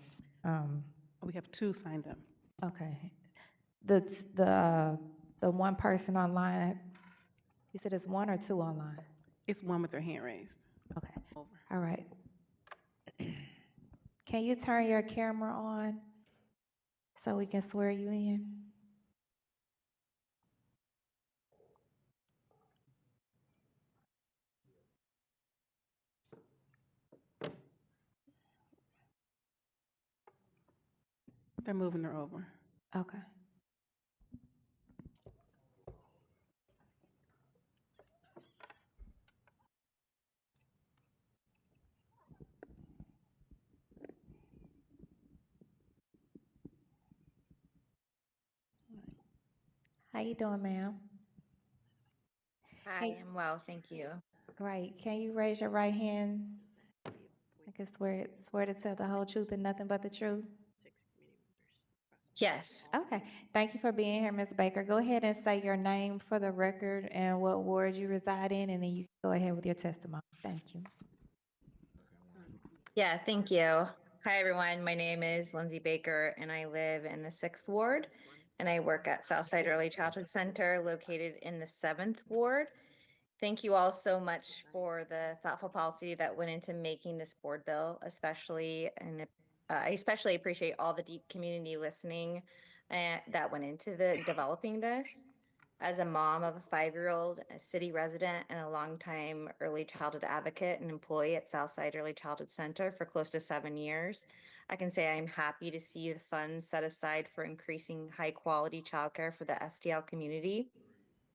B: We have two signed up.
A: Okay. The one person online, you said it's one or two online?
B: It's one with their hand raised.
A: Okay. All right. Can you turn your camera on so we can swear you in?
B: They're moving her over.
A: Okay. How you doing, ma'am?
P: Hi,
A: Hey.
P: I'm well, thank you.
A: Great. Can you raise your right hand? I can swear to tell the whole truth and nothing but the truth.
P: Yes.
A: Okay, thank you for being here, Ms. Baker. Go ahead and say your name for the record and what ward you reside in, and then you can go ahead with your testimony. Thank you.
P: Yeah, thank you. Hi, everyone. My name is Lindsay Baker, and I live in the 6th Ward, and I work at Southside Early Childhood Center located in the 7th Ward. Thank you all so much for the thoughtful policy that went into making this board bill, especially, and I especially appreciate all the deep community listening that went into the developing this. As a mom of a 5-year-old, a city resident, and a longtime early childhood advocate and employee at Southside Early Childhood Center for close to 7 years, I can say I'm happy to see the funds set aside for increasing high-quality childcare for the STL community.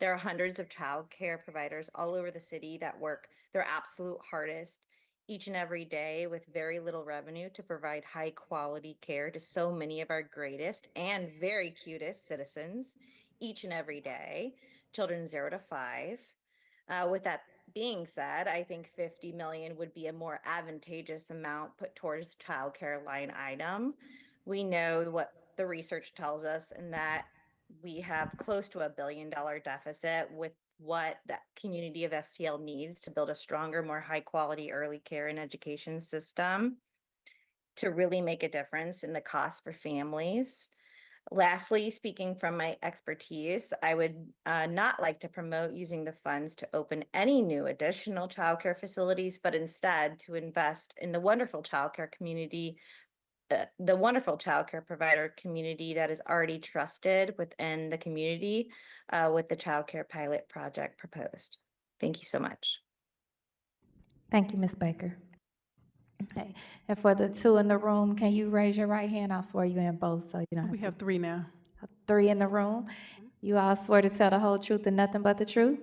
P: There are hundreds of childcare providers all over the city that work their absolute hardest each and every day with very little revenue to provide high-quality care to so many of our greatest and very cutest citizens each and every day, children 0 to 5. With that being said, I think 50 million would be a more advantageous amount put towards the childcare line item. We know what the research tells us, and that we have close to $1 billion deficit with what that community of STL needs to build a stronger, more high quality early care and education system to really make a difference in the cost for families. Lastly, speaking from my expertise, I would not like to promote using the funds to open any new additional childcare facilities, but instead to invest in the wonderful childcare community, the wonderful childcare provider community that is already trusted within the community with the childcare pilot project proposed. Thank you so much.
A: Thank you, Ms. Baker. Okay, and for the two in the room, can you raise your right hand? I'll swear you in both, so you don't
B: We
A: have
B: have 3 now.
A: to. 3 in the room. You all swear to tell the whole truth and nothing but the truth?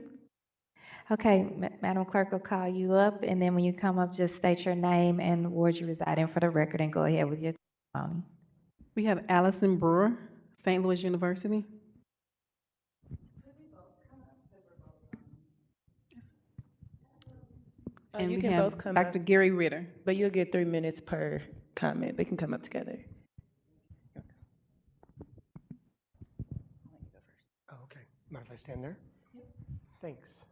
A: Okay, Madam Clerk will call you up, and then when you come up, just state your name and ward you reside in for the record and go ahead with your testimony.
B: We have Allison Brewer, St. Louis University. And
D: You
B: we
D: can
B: have
D: both come
B: Dr.
D: up,
B: Gary Ritter.
D: but you'll get 3 minutes per comment. They can come up together.
Q: Oh, okay. Mind if I stand there? Thanks.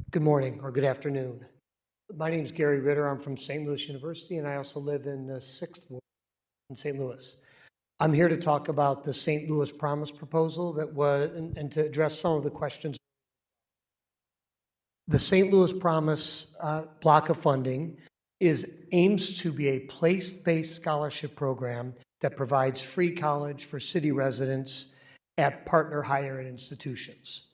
Q: Good morning or good afternoon. My name is Gary Ritter. I'm from St. Louis University, and I also live in the 6th Ward in St. Louis. I'm here to talk about the St. Louis Promise proposal that was, and to address some of the questions. The St. Louis Promise block of funding aims to be a place-based scholarship program that provides free college for city residents at partner higher ed institutions.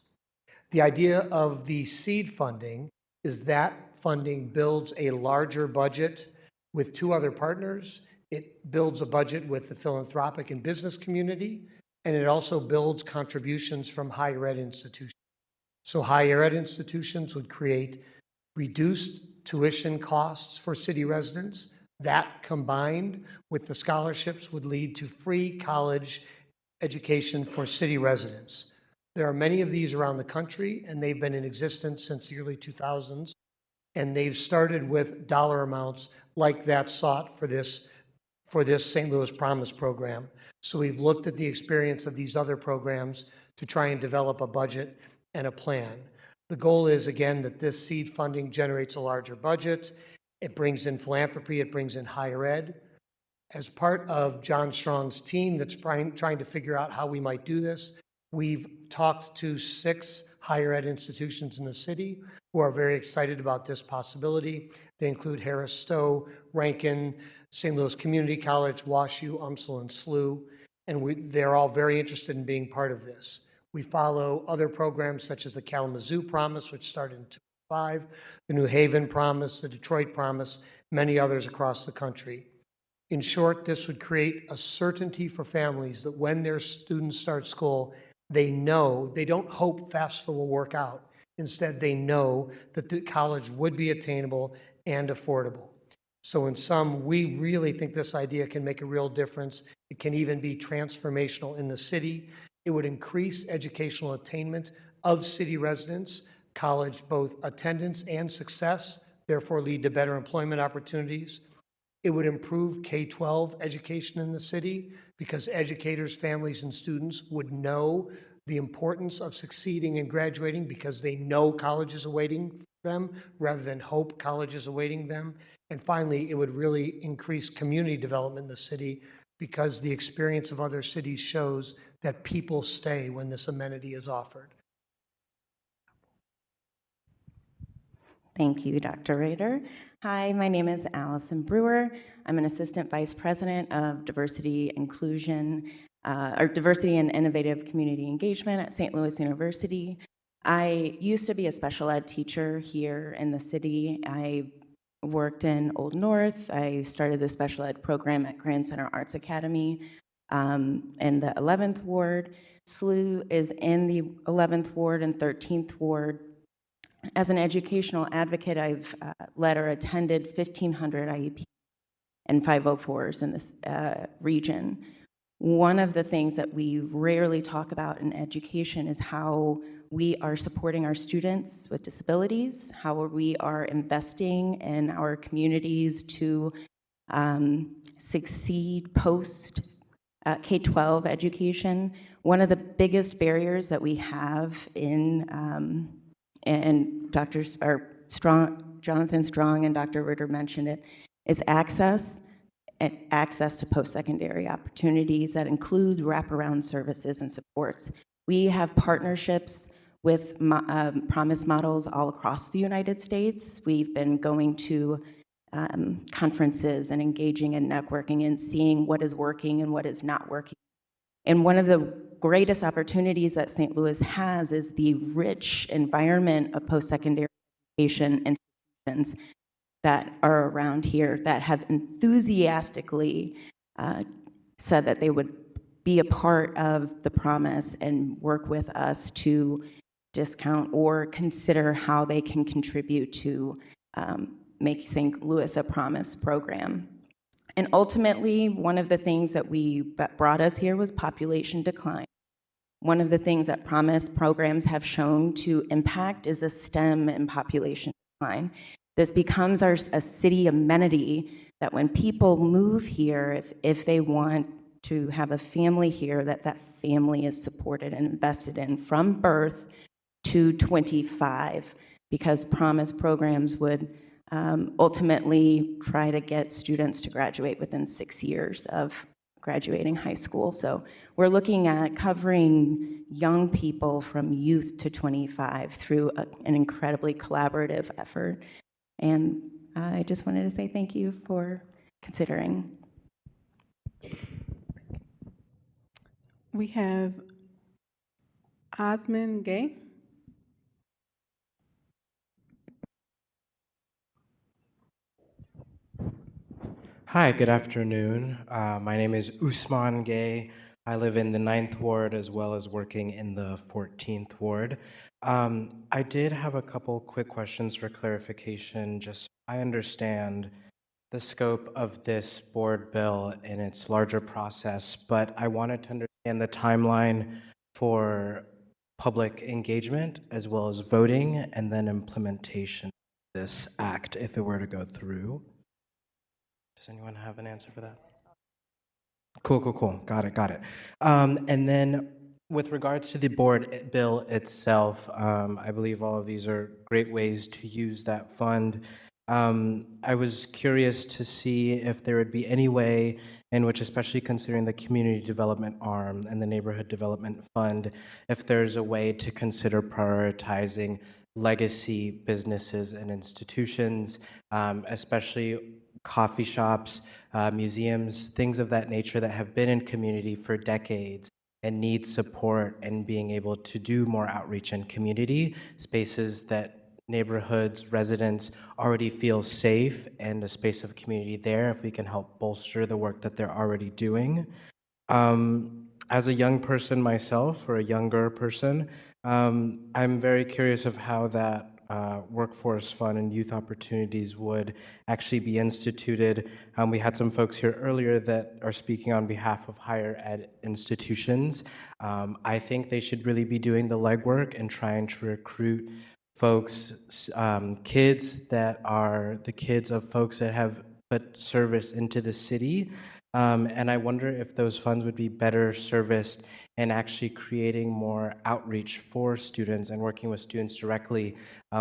Q: The idea of the seed funding is that funding builds a larger budget with 2 other partners. It builds a budget with the philanthropic and business community, and it also builds contributions from higher ed institutions. So higher ed institutions would create reduced tuition costs for city residents. That combined with the scholarships would lead to free college education for city residents. There are many of these around the country, and they've been in existence since the early 2000s. And they've started with dollar amounts like that sought for this St. Louis Promise program. So we've looked at the experience of these other programs to try and develop a budget and a plan. The goal is, again, that this seed funding generates a larger budget. It brings in philanthropy, it brings in higher ed. As part of John Strong's team that's trying to figure out how we might do this, we've talked to 6 higher ed institutions in the city who are very excited about this possibility. They include Harris Stowe, Rankin, St. Louis Community College, WashU, UMSL, and SLU, and they're all very interested in being part of this. We follow other programs such as the Kalamazoo Promise, which started in 2005, the New Haven Promise, the Detroit Promise, many others across the country. In short, this would create a certainty for families that when their students start school, they know, they don't hope FAFSA will work out. Instead, they know that the college would be attainable and affordable. So in sum, we really think this idea can make a real difference. It can even be transformational in the city. It would increase educational attainment of city residents, college both attendance and success, therefore lead to better employment opportunities. It would improve K-12 education in the city because educators, families, and students would know the importance of succeeding and graduating because they know college is awaiting them rather than hope college is awaiting them. And finally, it would really increase community development in the city because the experience of other cities shows that people stay when this amenity is offered.
R: Thank you, Dr. Rader. Hi, my name is Allison Brewer. I'm an Assistant Vice President of Diversity Inclusion, or Diversity and Innovative Community Engagement at St. Louis University. I used to be a special ed teacher here in the city. I worked in Old North. I started the special ed program at Grand Center Arts Academy in the 11th Ward. SLU is in the 11th Ward and 13th Ward. As an educational advocate, I've led or attended 1,500 IEP and 504s in this region. One of the things that we rarely talk about in education is how we are supporting our students with disabilities, how we are investing in our communities to succeed post K-12 education. One of the biggest barriers that we have in and Jonathan Strong and Dr. Ritter mentioned it, is access to post-secondary opportunities that include wraparound services and supports. We have partnerships with Promise models all across the United States. We've been going to conferences and engaging in networking and seeing what is working and what is not working. And one of the greatest opportunities that St. Louis has is the rich environment of post-secondary education institutions that are around here that have enthusiastically said that they would be a part of the Promise and work with us to discount or consider how they can contribute to make St. Louis a Promise program. And ultimately, one of the things that brought us here was population decline. One of the things that Promise programs have shown to impact is the STEM and population decline. This becomes a city amenity that when people move here, if they want to have a family here, that family is supported and invested in from birth to 25, because Promise programs would ultimately try to get students to graduate within 6 years of graduating high school. So we're looking at covering young people from youth to 25 through an incredibly collaborative effort. And I just wanted to say thank you for considering.
B: We have Osman Gay.
S: Hi, good afternoon. My name is Usman Gay. I live in the 9th Ward as well as working in the 14th Ward. I did have a couple quick questions for clarification. Just so I understand the scope of this board bill in its larger process, but I wanted to understand the timeline for public engagement as well as voting and then implementation of this act if it were to go through. Does anyone have an answer for that? Cool. Got it. And then with regards to the board bill itself, I believe all of these are great ways to use that fund. I was curious to see if there would be any way in which, especially considering the community development arm and the neighborhood development fund, if there's a way to consider prioritizing legacy businesses and institutions, especially coffee shops, museums, things of that nature that have been in community for decades and need support and being able to do more outreach in community spaces that neighborhoods, residents already feel safe and a space of community there if we can help bolster the work that they're already doing. As a young person myself, or a younger person, I'm very curious of how that workforce fund and youth opportunities would actually be instituted. We had some folks here earlier that are speaking on behalf of higher ed institutions. I think they should really be doing the legwork and trying to recruit folks, kids that are the kids of folks that have put service into the city. And I wonder if those funds would be better serviced in actually creating more outreach for students and working with students directly.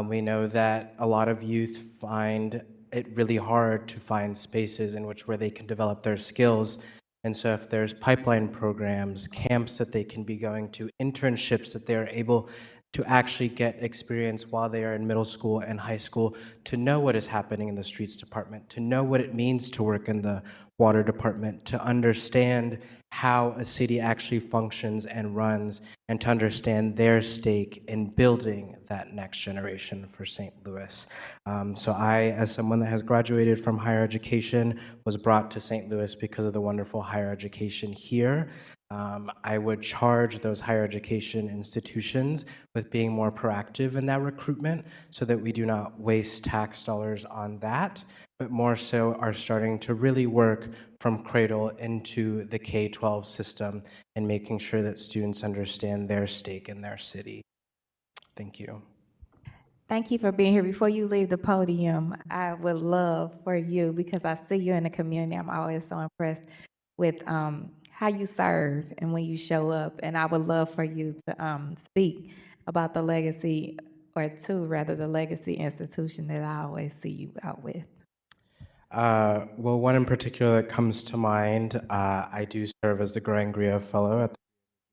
S: We know that a lot of youth find it really hard to find spaces in which where they can develop their skills. And so if there's pipeline programs, camps that they can be going to, internships that they're able to actually get experience while they are in middle school and high school, to know what is happening in the streets department, to know what it means to work in the water department, to understand how a city actually functions and runs, and to understand their stake in building that next generation for St. Louis. So I, as someone that has graduated from higher education, was brought to St. Louis because of the wonderful higher education here. I would charge those higher education institutions with being more proactive in that recruitment so that we do not waste tax dollars on that, but more so are starting to really work from cradle into the K-12 system and making sure that students understand their stake in their city. Thank you.
A: Thank you for being here. Before you leave the podium, I would love for you, because I see you in the community, I'm always so impressed with how you serve and when you show up. And I would love for you to speak about the legacy, or the legacy institution that I always see you out with.
S: Well, one in particular that comes to mind, I do serve as the Growing Griot Fellow at the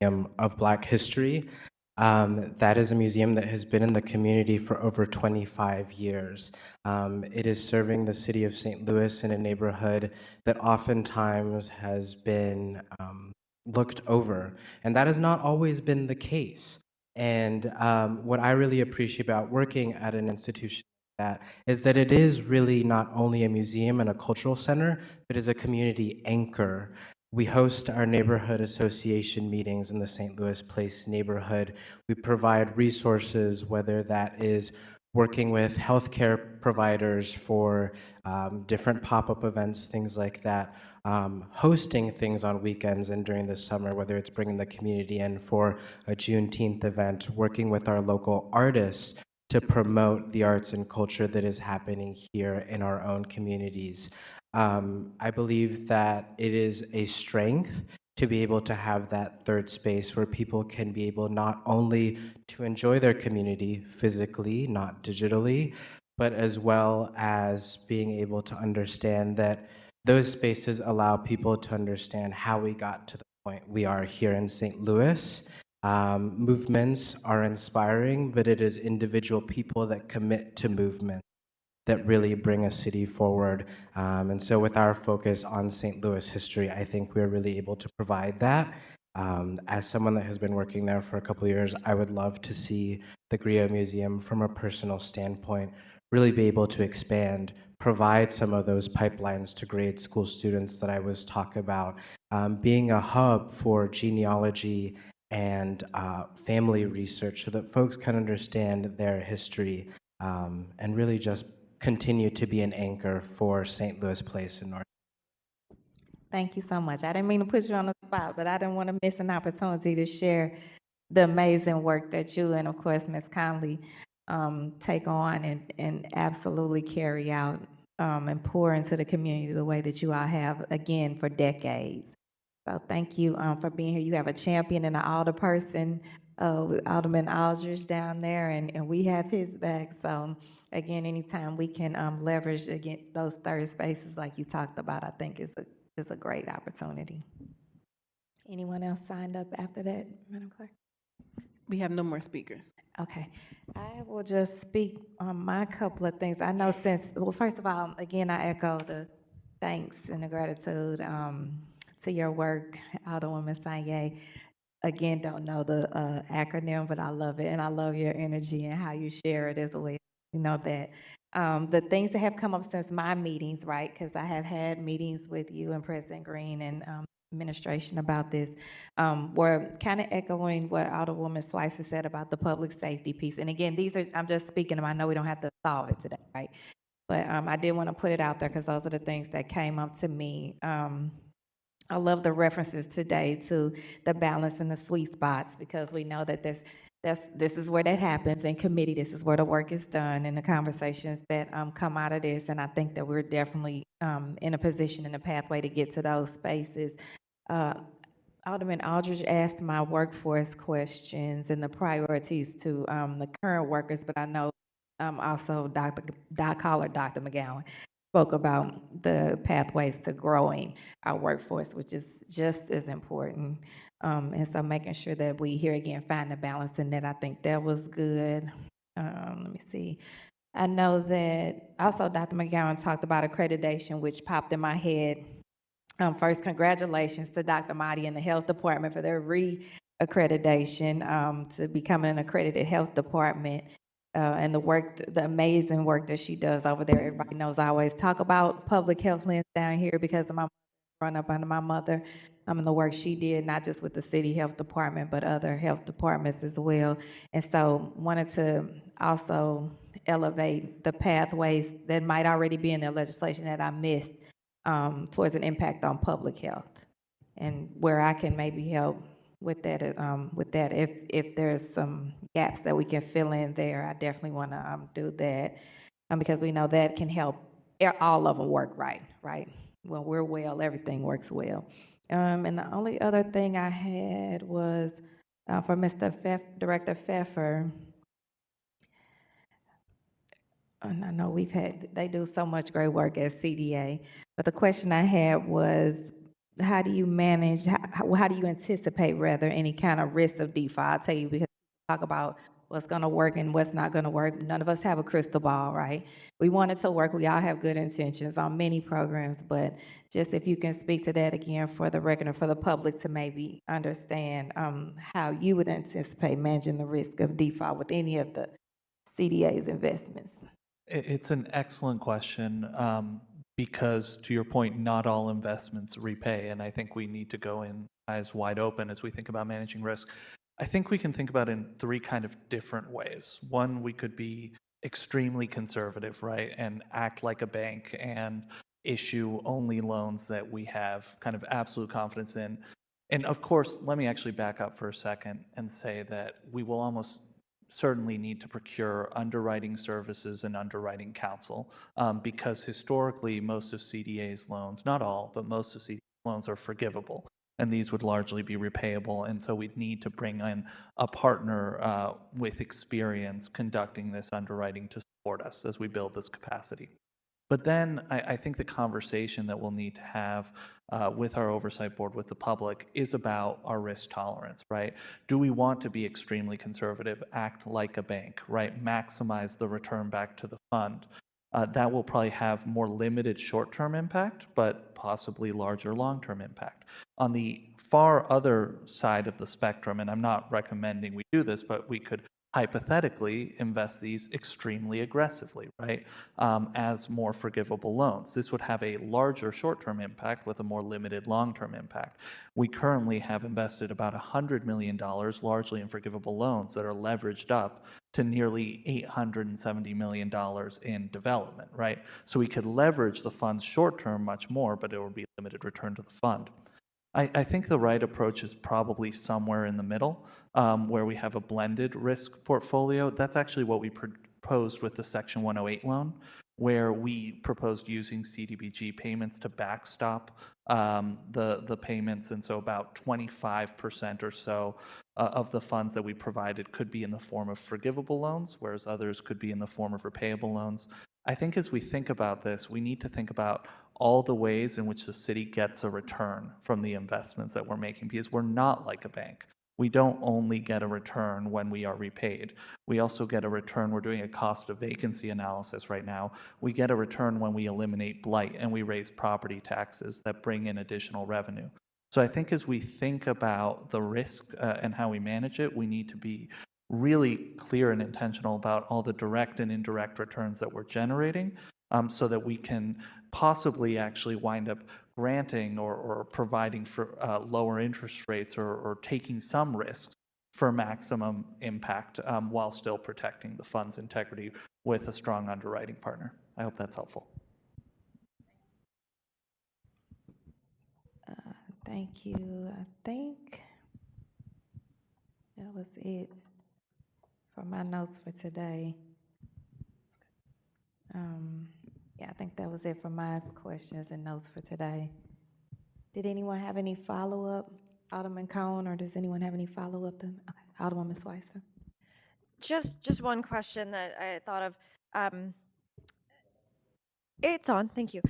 S: Museum of Black History. That is a museum that has been in the community for over 25 years. It is serving the city of St. Louis in a neighborhood that oftentimes has been looked over, and that has not always been the case. And what I really appreciate about working at an institution like that is that it is really not only a museum and a cultural center, but is a community anchor. We host our neighborhood association meetings in the St. Louis Place neighborhood. We provide resources, whether that is working with healthcare providers for different pop-up events, things like that, hosting things on weekends and during the summer, whether it's bringing the community in for a Juneteenth event, working with our local artists to promote the arts and culture that is happening here in our own communities. I believe that it is a strength to be able to have that third space where people can be able not only to enjoy their community physically, not digitally, but as well as being able to understand that those spaces allow people to understand how we got to the point we are here in St. Louis. Movements are inspiring, but it is individual people that commit to movement that really bring a city forward. And so with our focus on St. Louis history, I think we're really able to provide that. As someone that has been working there for a couple of years, I would love to see the Griot Museum, from a personal standpoint, really be able to expand, provide some of those pipelines to grade school students that I was talking about, being a hub for genealogy and family research so that folks can understand their history, and really just continue to be an anchor for St. Louis Place in North.
A: Thank you so much. I didn't mean to put you on the spot, but I didn't want to miss an opportunity to share the amazing work that you and, of course, Ms. Conley take on and absolutely carry out and pour into the community the way that you all have, again, for decades. So thank you for being here. You have a champion and an alderperson with Alderman Aldridge down there, and we have his back. So again, anytime we can leverage again those third spaces like you talked about, I think is a great opportunity. Anyone else signed up after that, Madam Clerk?
B: We have no more speakers.
A: Okay, I will just speak on my couple of things. I know well, first of all, again, I echo the thanks and the gratitude to your work, Alderwoman Sanye. Again, don't know the acronym, but I love it, and I love your energy and how you share it as well. You know that. The things that have come up since my meetings, right, because I have had meetings with you and President Green and administration about this, were kind of echoing what Alderwoman Schweitzer said about the public safety piece. And again, I'm just speaking them. I know we don't have to solve it today, right? But I did want to put it out there because those are the things that came up to me. I love the references today to the balance and the sweet spots, because we know that there's this is where that happens in committee. This is where the work is done and the conversations that come out of this. And I think that we're definitely in a position in a pathway to get to those spaces. Alderman Aldridge asked my workforce questions and the priorities to the current workers, but I know also Dr. McGowan spoke about the pathways to growing our workforce, which is just as important. And so making sure that we here again find the balance in that, I think that was good. Let me see. I know that also Dr. McGowan talked about accreditation, which popped in my head. First, congratulations to Dr. Mahdi and the Health Department for their re-accreditation to becoming an accredited health department and the work, the amazing work that she does over there. Everybody knows I always talk about public health lens down here because of my run up under my mother and the work she did, not just with the city health department, but other health departments as well. And so wanted to also elevate the pathways that might already be in the legislation that I missed towards an impact on public health, and where I can maybe help with that. If there's some gaps that we can fill in there, I definitely want to do that because we know that can help all of them work right. When we're well, everything works well. And the only other thing I had was for Director Pfeffer. And I know they do so much great work at CDA, but the question I had was, how do you manage, how do you anticipate rather any kind of risk of default? I'll tell you, because we talk about what's gonna work and what's not gonna work. None of us have a crystal ball, right? We want it to work. We all have good intentions on many programs, but just if you can speak to that again for the record and for the public to maybe understand how you would anticipate managing the risk of default with any of the CDA's investments.
J: It's an excellent question because, to your point, not all investments repay. And I think we need to go in eyes wide open as we think about managing risk. I think we can think about it in three kind of different ways. One, we could be extremely conservative, right, and act like a bank and issue only loans that we have kind of absolute confidence in. And of course, let me actually back up for a second and say that we will almost certainly need to procure underwriting services and underwriting counsel because historically most of CDA's loans, not all, but most of CDA's loans are forgivable, and these would largely be repayable. And so we'd need to bring in a partner with experience conducting this underwriting to support us as we build this capacity. But then I think the conversation that we'll need to have with our oversight board, with the public, is about our risk tolerance, right? Do we want to be extremely conservative, act like a bank, right? Maximize the return back to the fund? That will probably have more limited short-term impact, but possibly larger long-term impact. On the far other side of the spectrum, and I'm not recommending we do this, but we could hypothetically invest these extremely aggressively, right, as more forgivable loans. This would have a larger short-term impact with a more limited long-term impact. We currently have invested about $100 million, largely in forgivable loans that are leveraged up to nearly $870 million in development, right? So we could leverage the funds short-term much more, but it would be limited return to the fund. I think the right approach is probably somewhere in the middle, where we have a blended risk portfolio. That's actually what we proposed with the Section 108 loan, where we proposed using CDBG payments to backstop the payments. And so about 25% or so of the funds that we provided could be in the form of forgivable loans, whereas others could be in the form of repayable loans. I think as we think about this, we need to think about all the ways in which the city gets a return from the investments that we're making, because we're not like a bank. We don't only get a return when we are repaid. We also get a return. We're doing a cost of vacancy analysis right now. We get a return when we eliminate blight and we raise property taxes that bring in additional revenue. So I think as we think about the risk and how we manage it, we need to be really clear and intentional about all the direct and indirect returns that we're generating so that we can possibly actually wind up granting or providing for lower interest rates or taking some risks for maximum impact while still protecting the fund's integrity with a strong underwriting partner. I hope that's helpful.
A: Thank you. I think that was it. for my notes for today. Yeah, I think that was it for my questions and notes for today. Did anyone have any follow-up, Alderman Cone, or does anyone have any follow-up? Okay, Alderwoman Schweitzer.
N: Just one question that I thought of. It's on, thank you.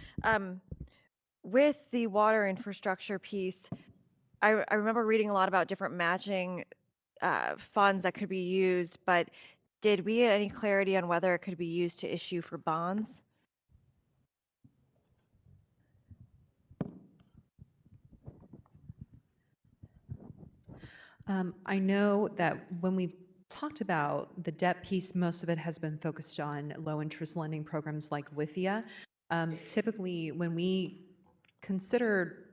N: With the water infrastructure piece, I remember reading a lot about different matching funds that could be used, but did we get any clarity on whether it could be used to issue for bonds?
F: I know that when we've talked about the debt piece, most of it has been focused on low interest lending programs like WIFIA. Typically, when we consider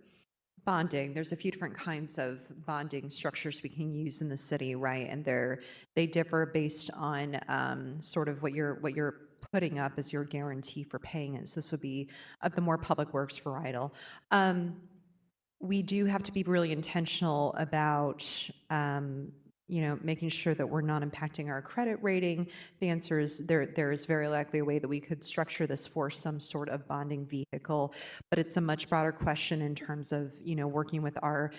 F: bonding, there's a few different kinds of bonding structures we can use in the city, right? And they differ based on sort of what you're putting up as your guarantee for paying it. So this would be of the more public works varietal. We do have to be really intentional about, making sure that we're not impacting our credit rating. The answer is there is very likely a way that we could structure this for some sort of bonding vehicle, but it's a much broader question in terms of, working with our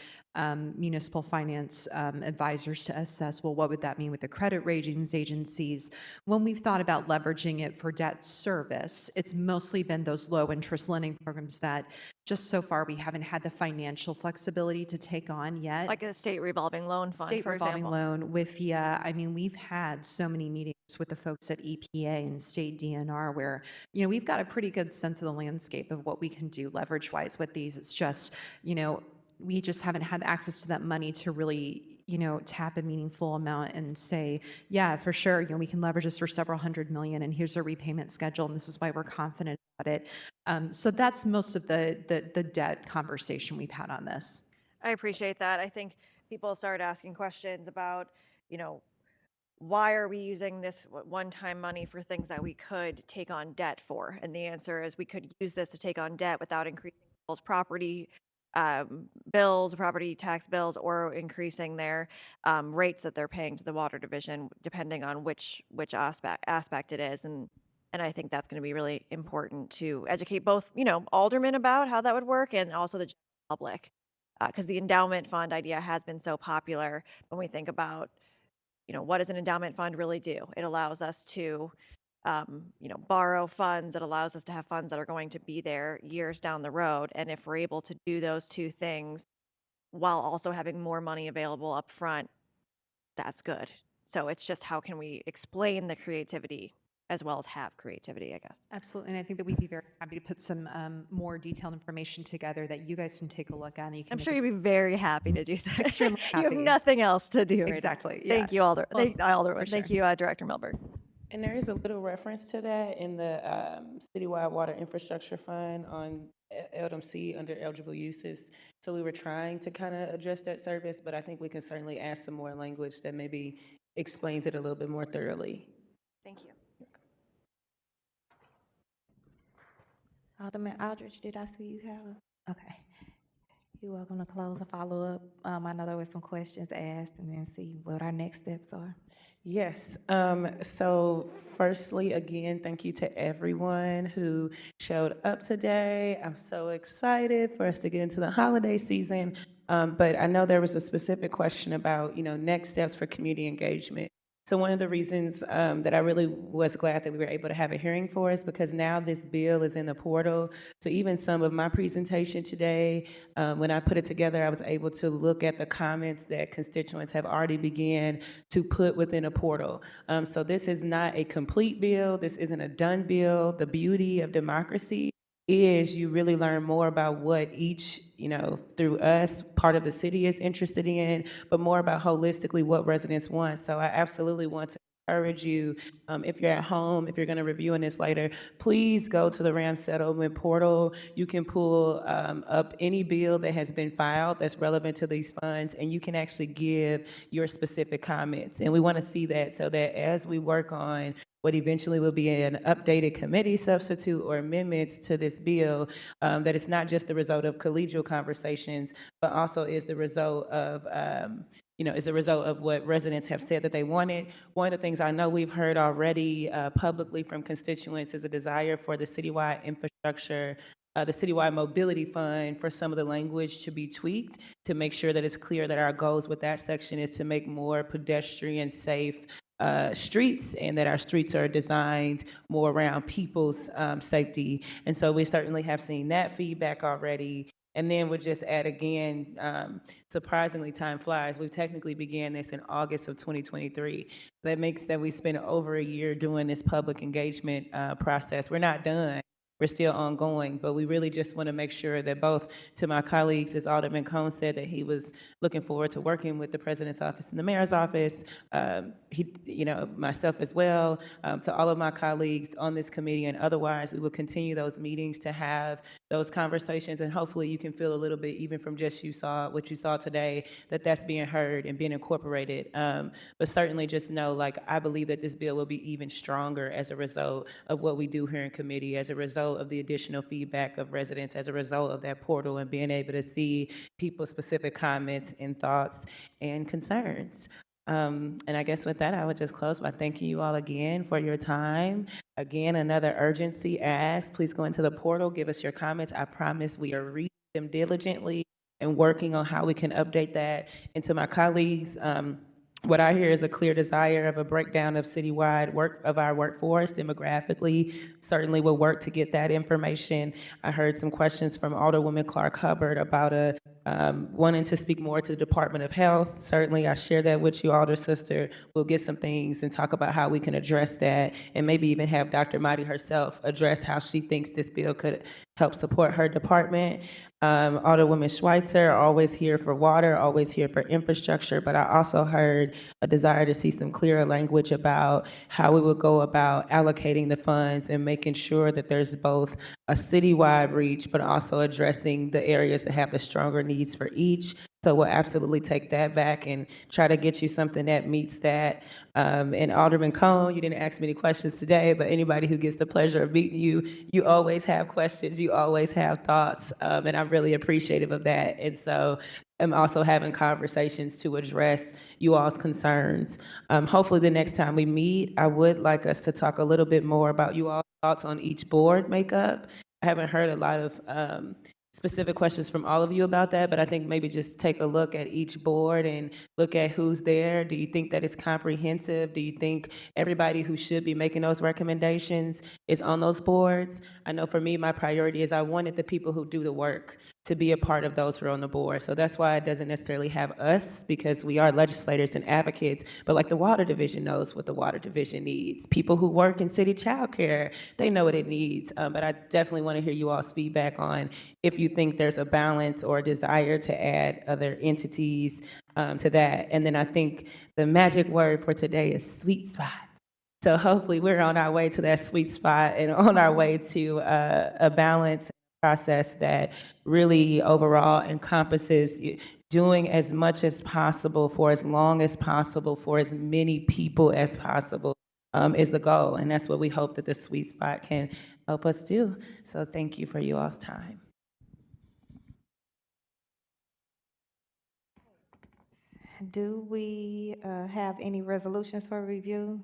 F: municipal finance advisors to assess, well, what would that mean with the credit ratings agencies? When we've thought about leveraging it for debt service, it's mostly been those low interest lending programs that just so far we haven't had the financial flexibility to take on yet.
N: Like a state revolving loan fund,
F: State
N: for
F: revolving
N: example.
F: loan, WIFIA. I mean, we've had so many meetings with the folks at EPA and state DNR where, we've got a pretty good sense of the landscape of what we can do leverage-wise with these. It's just, we just haven't had access to that money to really, tap a meaningful amount and say, yeah, for sure, we can leverage this for several hundred million and here's our repayment schedule and this is why we're confident about it. So that's most of the debt conversation we've had on this.
N: I appreciate that. I think people started asking questions about, why are we using this one-time money for things that we could take on debt for? And the answer is we could use this to take on debt without increasing people's property bills, property tax bills, or increasing their rates that they're paying to the water division, depending on which aspect it is. And I think that's going to be really important to educate both, aldermen about how that would work and also the general public. Because the endowment fund idea has been so popular when we think about, what does an endowment fund really do? It allows us to, borrow funds. It allows us to have funds that are going to be there years down the road. And if we're able to do those two things while also having more money available up front, that's good. So it's just how can we explain the creativity as well as have creativity, I guess.
F: Absolutely, and I think that we'd be very happy to put some more detailed information together that you guys can take a look at. And you can
N: I'm sure you'd be very happy to do that.
F: Extremely
N: You have
F: happy.
N: nothing else to do right now.
F: Exactly,
N: Thank
F: yeah.
N: you, Alderman.
F: Well,
N: Alderman.
F: for
N: Thank
F: sure.
N: you, Director Milberg.
D: And there is a little reference to that in the Citywide Water Infrastructure Fund on LMC under eligible uses. So we were trying to kind of address that service, but I think we can certainly add some more language that maybe explains it a little bit more thoroughly.
N: Thank you.
A: Alderman Aldridge, did I see you have okay. You're welcome to close a follow-up. I know there were some questions asked and then see what our next steps are.
D: Yes. So firstly, again, thank you to everyone who showed up today. I'm so excited for us to get into the holiday season. But I know there was a specific question about, next steps for community engagement. So one of the reasons that I really was glad that we were able to have a hearing for is because now this bill is in the portal. So even some of my presentation today, when I put it together, I was able to look at the comments that constituents have already began to put within a portal. So this is not a complete bill. This isn't a done bill. The beauty of democracy is you really learn more about what each, through us, part of the city is interested in, but more about holistically what residents want. So I absolutely want to encourage you, if you're at home, if you're going to review this later, please go to the RAM Settlement portal. You can pull up any bill that has been filed that's relevant to these funds, and you can actually give your specific comments. And we want to see that so that as we work on what eventually will be an updated committee substitute or amendments to this bill, that it's not just the result of collegial conversations, but also is the result of, is the result of what residents have said that they wanted. One of the things I know we've heard already publicly from constituents is a desire for the citywide infrastructure, the citywide mobility fund, for some of the language to be tweaked to make sure that it's clear that our goals with that section is to make more pedestrian safe streets, and that our streets are designed more around people's safety. And so we certainly have seen that feedback already. And then we'll just add again, surprisingly, time flies. We technically began this in August of 2023. That makes that we spent over a year doing this public engagement process. We're not done. We're still ongoing, but we really just want to make sure that both, to my colleagues, as Alderman Cone said, that he was looking forward to working with the President's office and the Mayor's office, myself as well, to all of my colleagues on this committee and otherwise, we will continue those meetings to have those conversations, and hopefully you can feel a little bit, even from just what you saw today, that that's being heard and being incorporated. But certainly just know, I believe that this bill will be even stronger as a result of what we do here in committee, as a result of the additional feedback of residents, as a result of that portal and being able to see people's specific comments and thoughts and concerns. And I guess with that, I would just close by thanking you all again for your time. Again, another urgency ask, please go into the portal, give us your comments. I promise we are reading them diligently and working on how we can update that. And to my colleagues, what I hear is a clear desire of a breakdown of citywide of our workforce demographically. Certainly we'll work to get that information. I heard some questions from Alderwoman Clark Hubbard about wanting to speak more to the Department of Health. Certainly I share that with you, Alder Sister. We'll get some things and talk about how we can address that, and maybe even have Dr. Mahdi herself address how she thinks this bill could help support her department. Alderwoman Schweitzer, always here for water, always here for infrastructure, but I also heard a desire to see some clearer language about how we would go about allocating the funds and making sure that there's both a citywide reach, but also addressing the areas that have the stronger needs for each. So we'll absolutely take that back and try to get you something that meets that. And Alderman Cone, you didn't ask me any questions today, but anybody who gets the pleasure of meeting you, you always have questions, you always have thoughts, and I'm really appreciative of that. And so I'm also having conversations to address you all's concerns. Hopefully the next time we meet, I would like us to talk a little bit more about you all's thoughts on each board makeup. I haven't heard a lot of specific questions from all of you about that, but I think maybe just take a look at each board and look at who's there. Do you think that it's comprehensive? Do you think everybody who should be making those recommendations is on those boards? I know for me, my priority is I wanted the people who do the work to be a part of those who are on the board. So that's why it doesn't necessarily have us, because we are legislators and advocates, but like the Water Division knows what the Water Division needs. People who work in city childcare, they know what it needs. But I definitely want to hear you all's feedback on if you think there's a balance or a desire to add other entities to that. And then I think the magic word for today is sweet spot. So hopefully we're on our way to that sweet spot and on our way to a balance process that really overall encompasses doing as much as possible for as long as possible for as many people as possible is the goal. And that's what we hope that the sweet spot can help us do. So thank you for you all's time.
A: Do we have any resolutions for review?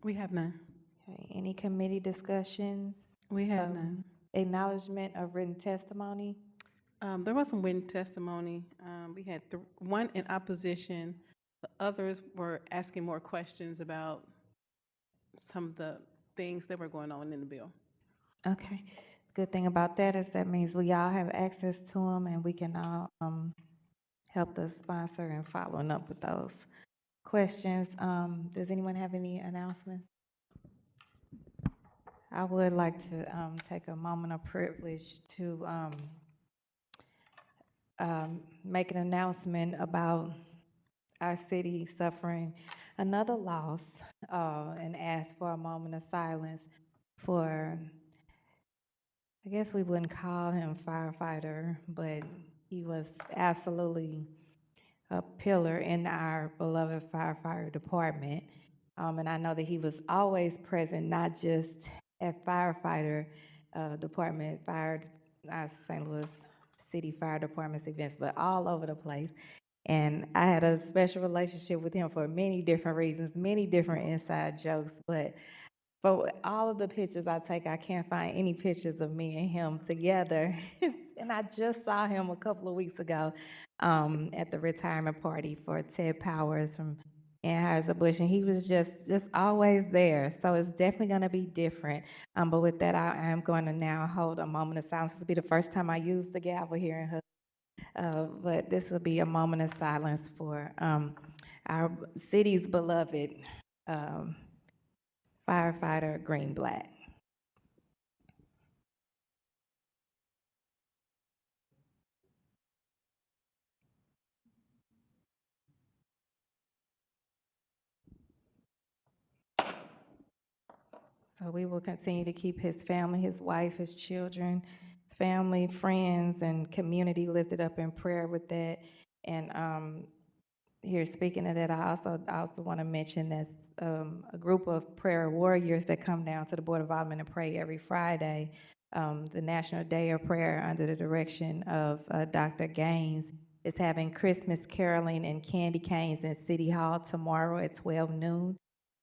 B: We have none.
A: Okay, any committee discussions?
B: We have none.
A: Acknowledgement of written testimony?
B: There was some written testimony. We had one in opposition. The others were asking more questions about some of the things that were going on in the bill.
A: Okay. Good thing about that is that means we all have access to them and we can all help the sponsor in following up with those questions. Does anyone have any announcements? I would like to take a moment of privilege to make an announcement about our city suffering another loss and ask for a moment of silence for, I guess we wouldn't call him firefighter, but he was absolutely a pillar in our beloved firefighter department. And I know that he was always present, not just at firefighter department, St. Louis City Fire Department's events, but all over the place. And I had a special relationship with him for many different reasons, many different inside jokes. But for all of the pictures I take, I can't find any pictures of me and him together. And I just saw him a couple of weeks ago at the retirement party for Ted Powers from Anheuser-Busch, and he was just always there. So it's definitely going to be different. But with that, I am going to now hold a moment of silence. This will be the first time I use the gavel here in Hood. But this will be a moment of silence for our city's beloved firefighter Greenblatt. So we will continue to keep his family, his wife, his children, his family, friends, and community lifted up in prayer with that. And here, speaking of that, I also want to mention there's a group of prayer warriors that come down to the Board of Aldermen and pray every Friday. The National Day of Prayer, under the direction of Dr. Gaines, is having Christmas caroling and candy canes in City Hall tomorrow at 12 noon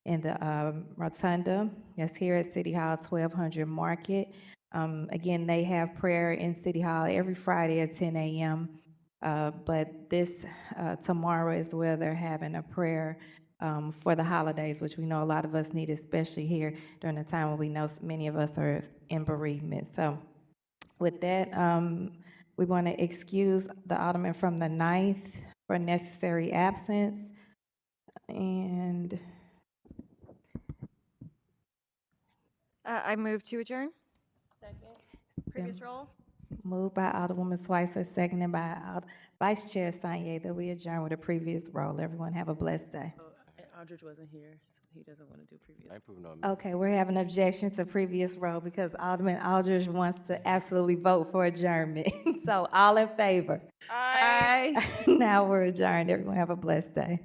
A: in the Rotunda. That's here at City Hall, 1200 Market. Again, they have prayer in City Hall every Friday at 10 a.m. But this tomorrow is where they're having a prayer for the holidays, which we know a lot of us need, especially here during the time when we know many of us are in bereavement. So with that, we want to excuse the Alderman from the 9th for necessary absence. And
N: I move to adjourn. Second. Previous roll.
A: moved by Alderwoman Schweitzer, seconded by Vice Chair Sanye, that we adjourn with a previous roll. Everyone have a blessed day.
D: Aldridge wasn't here, so he doesn't want to do previous.
A: Okay, we're having an objection to previous roll because Alderman Aldridge wants to absolutely vote for adjournment. So all in favor?
N: Aye.
A: Now we're adjourned. Everyone have a blessed day.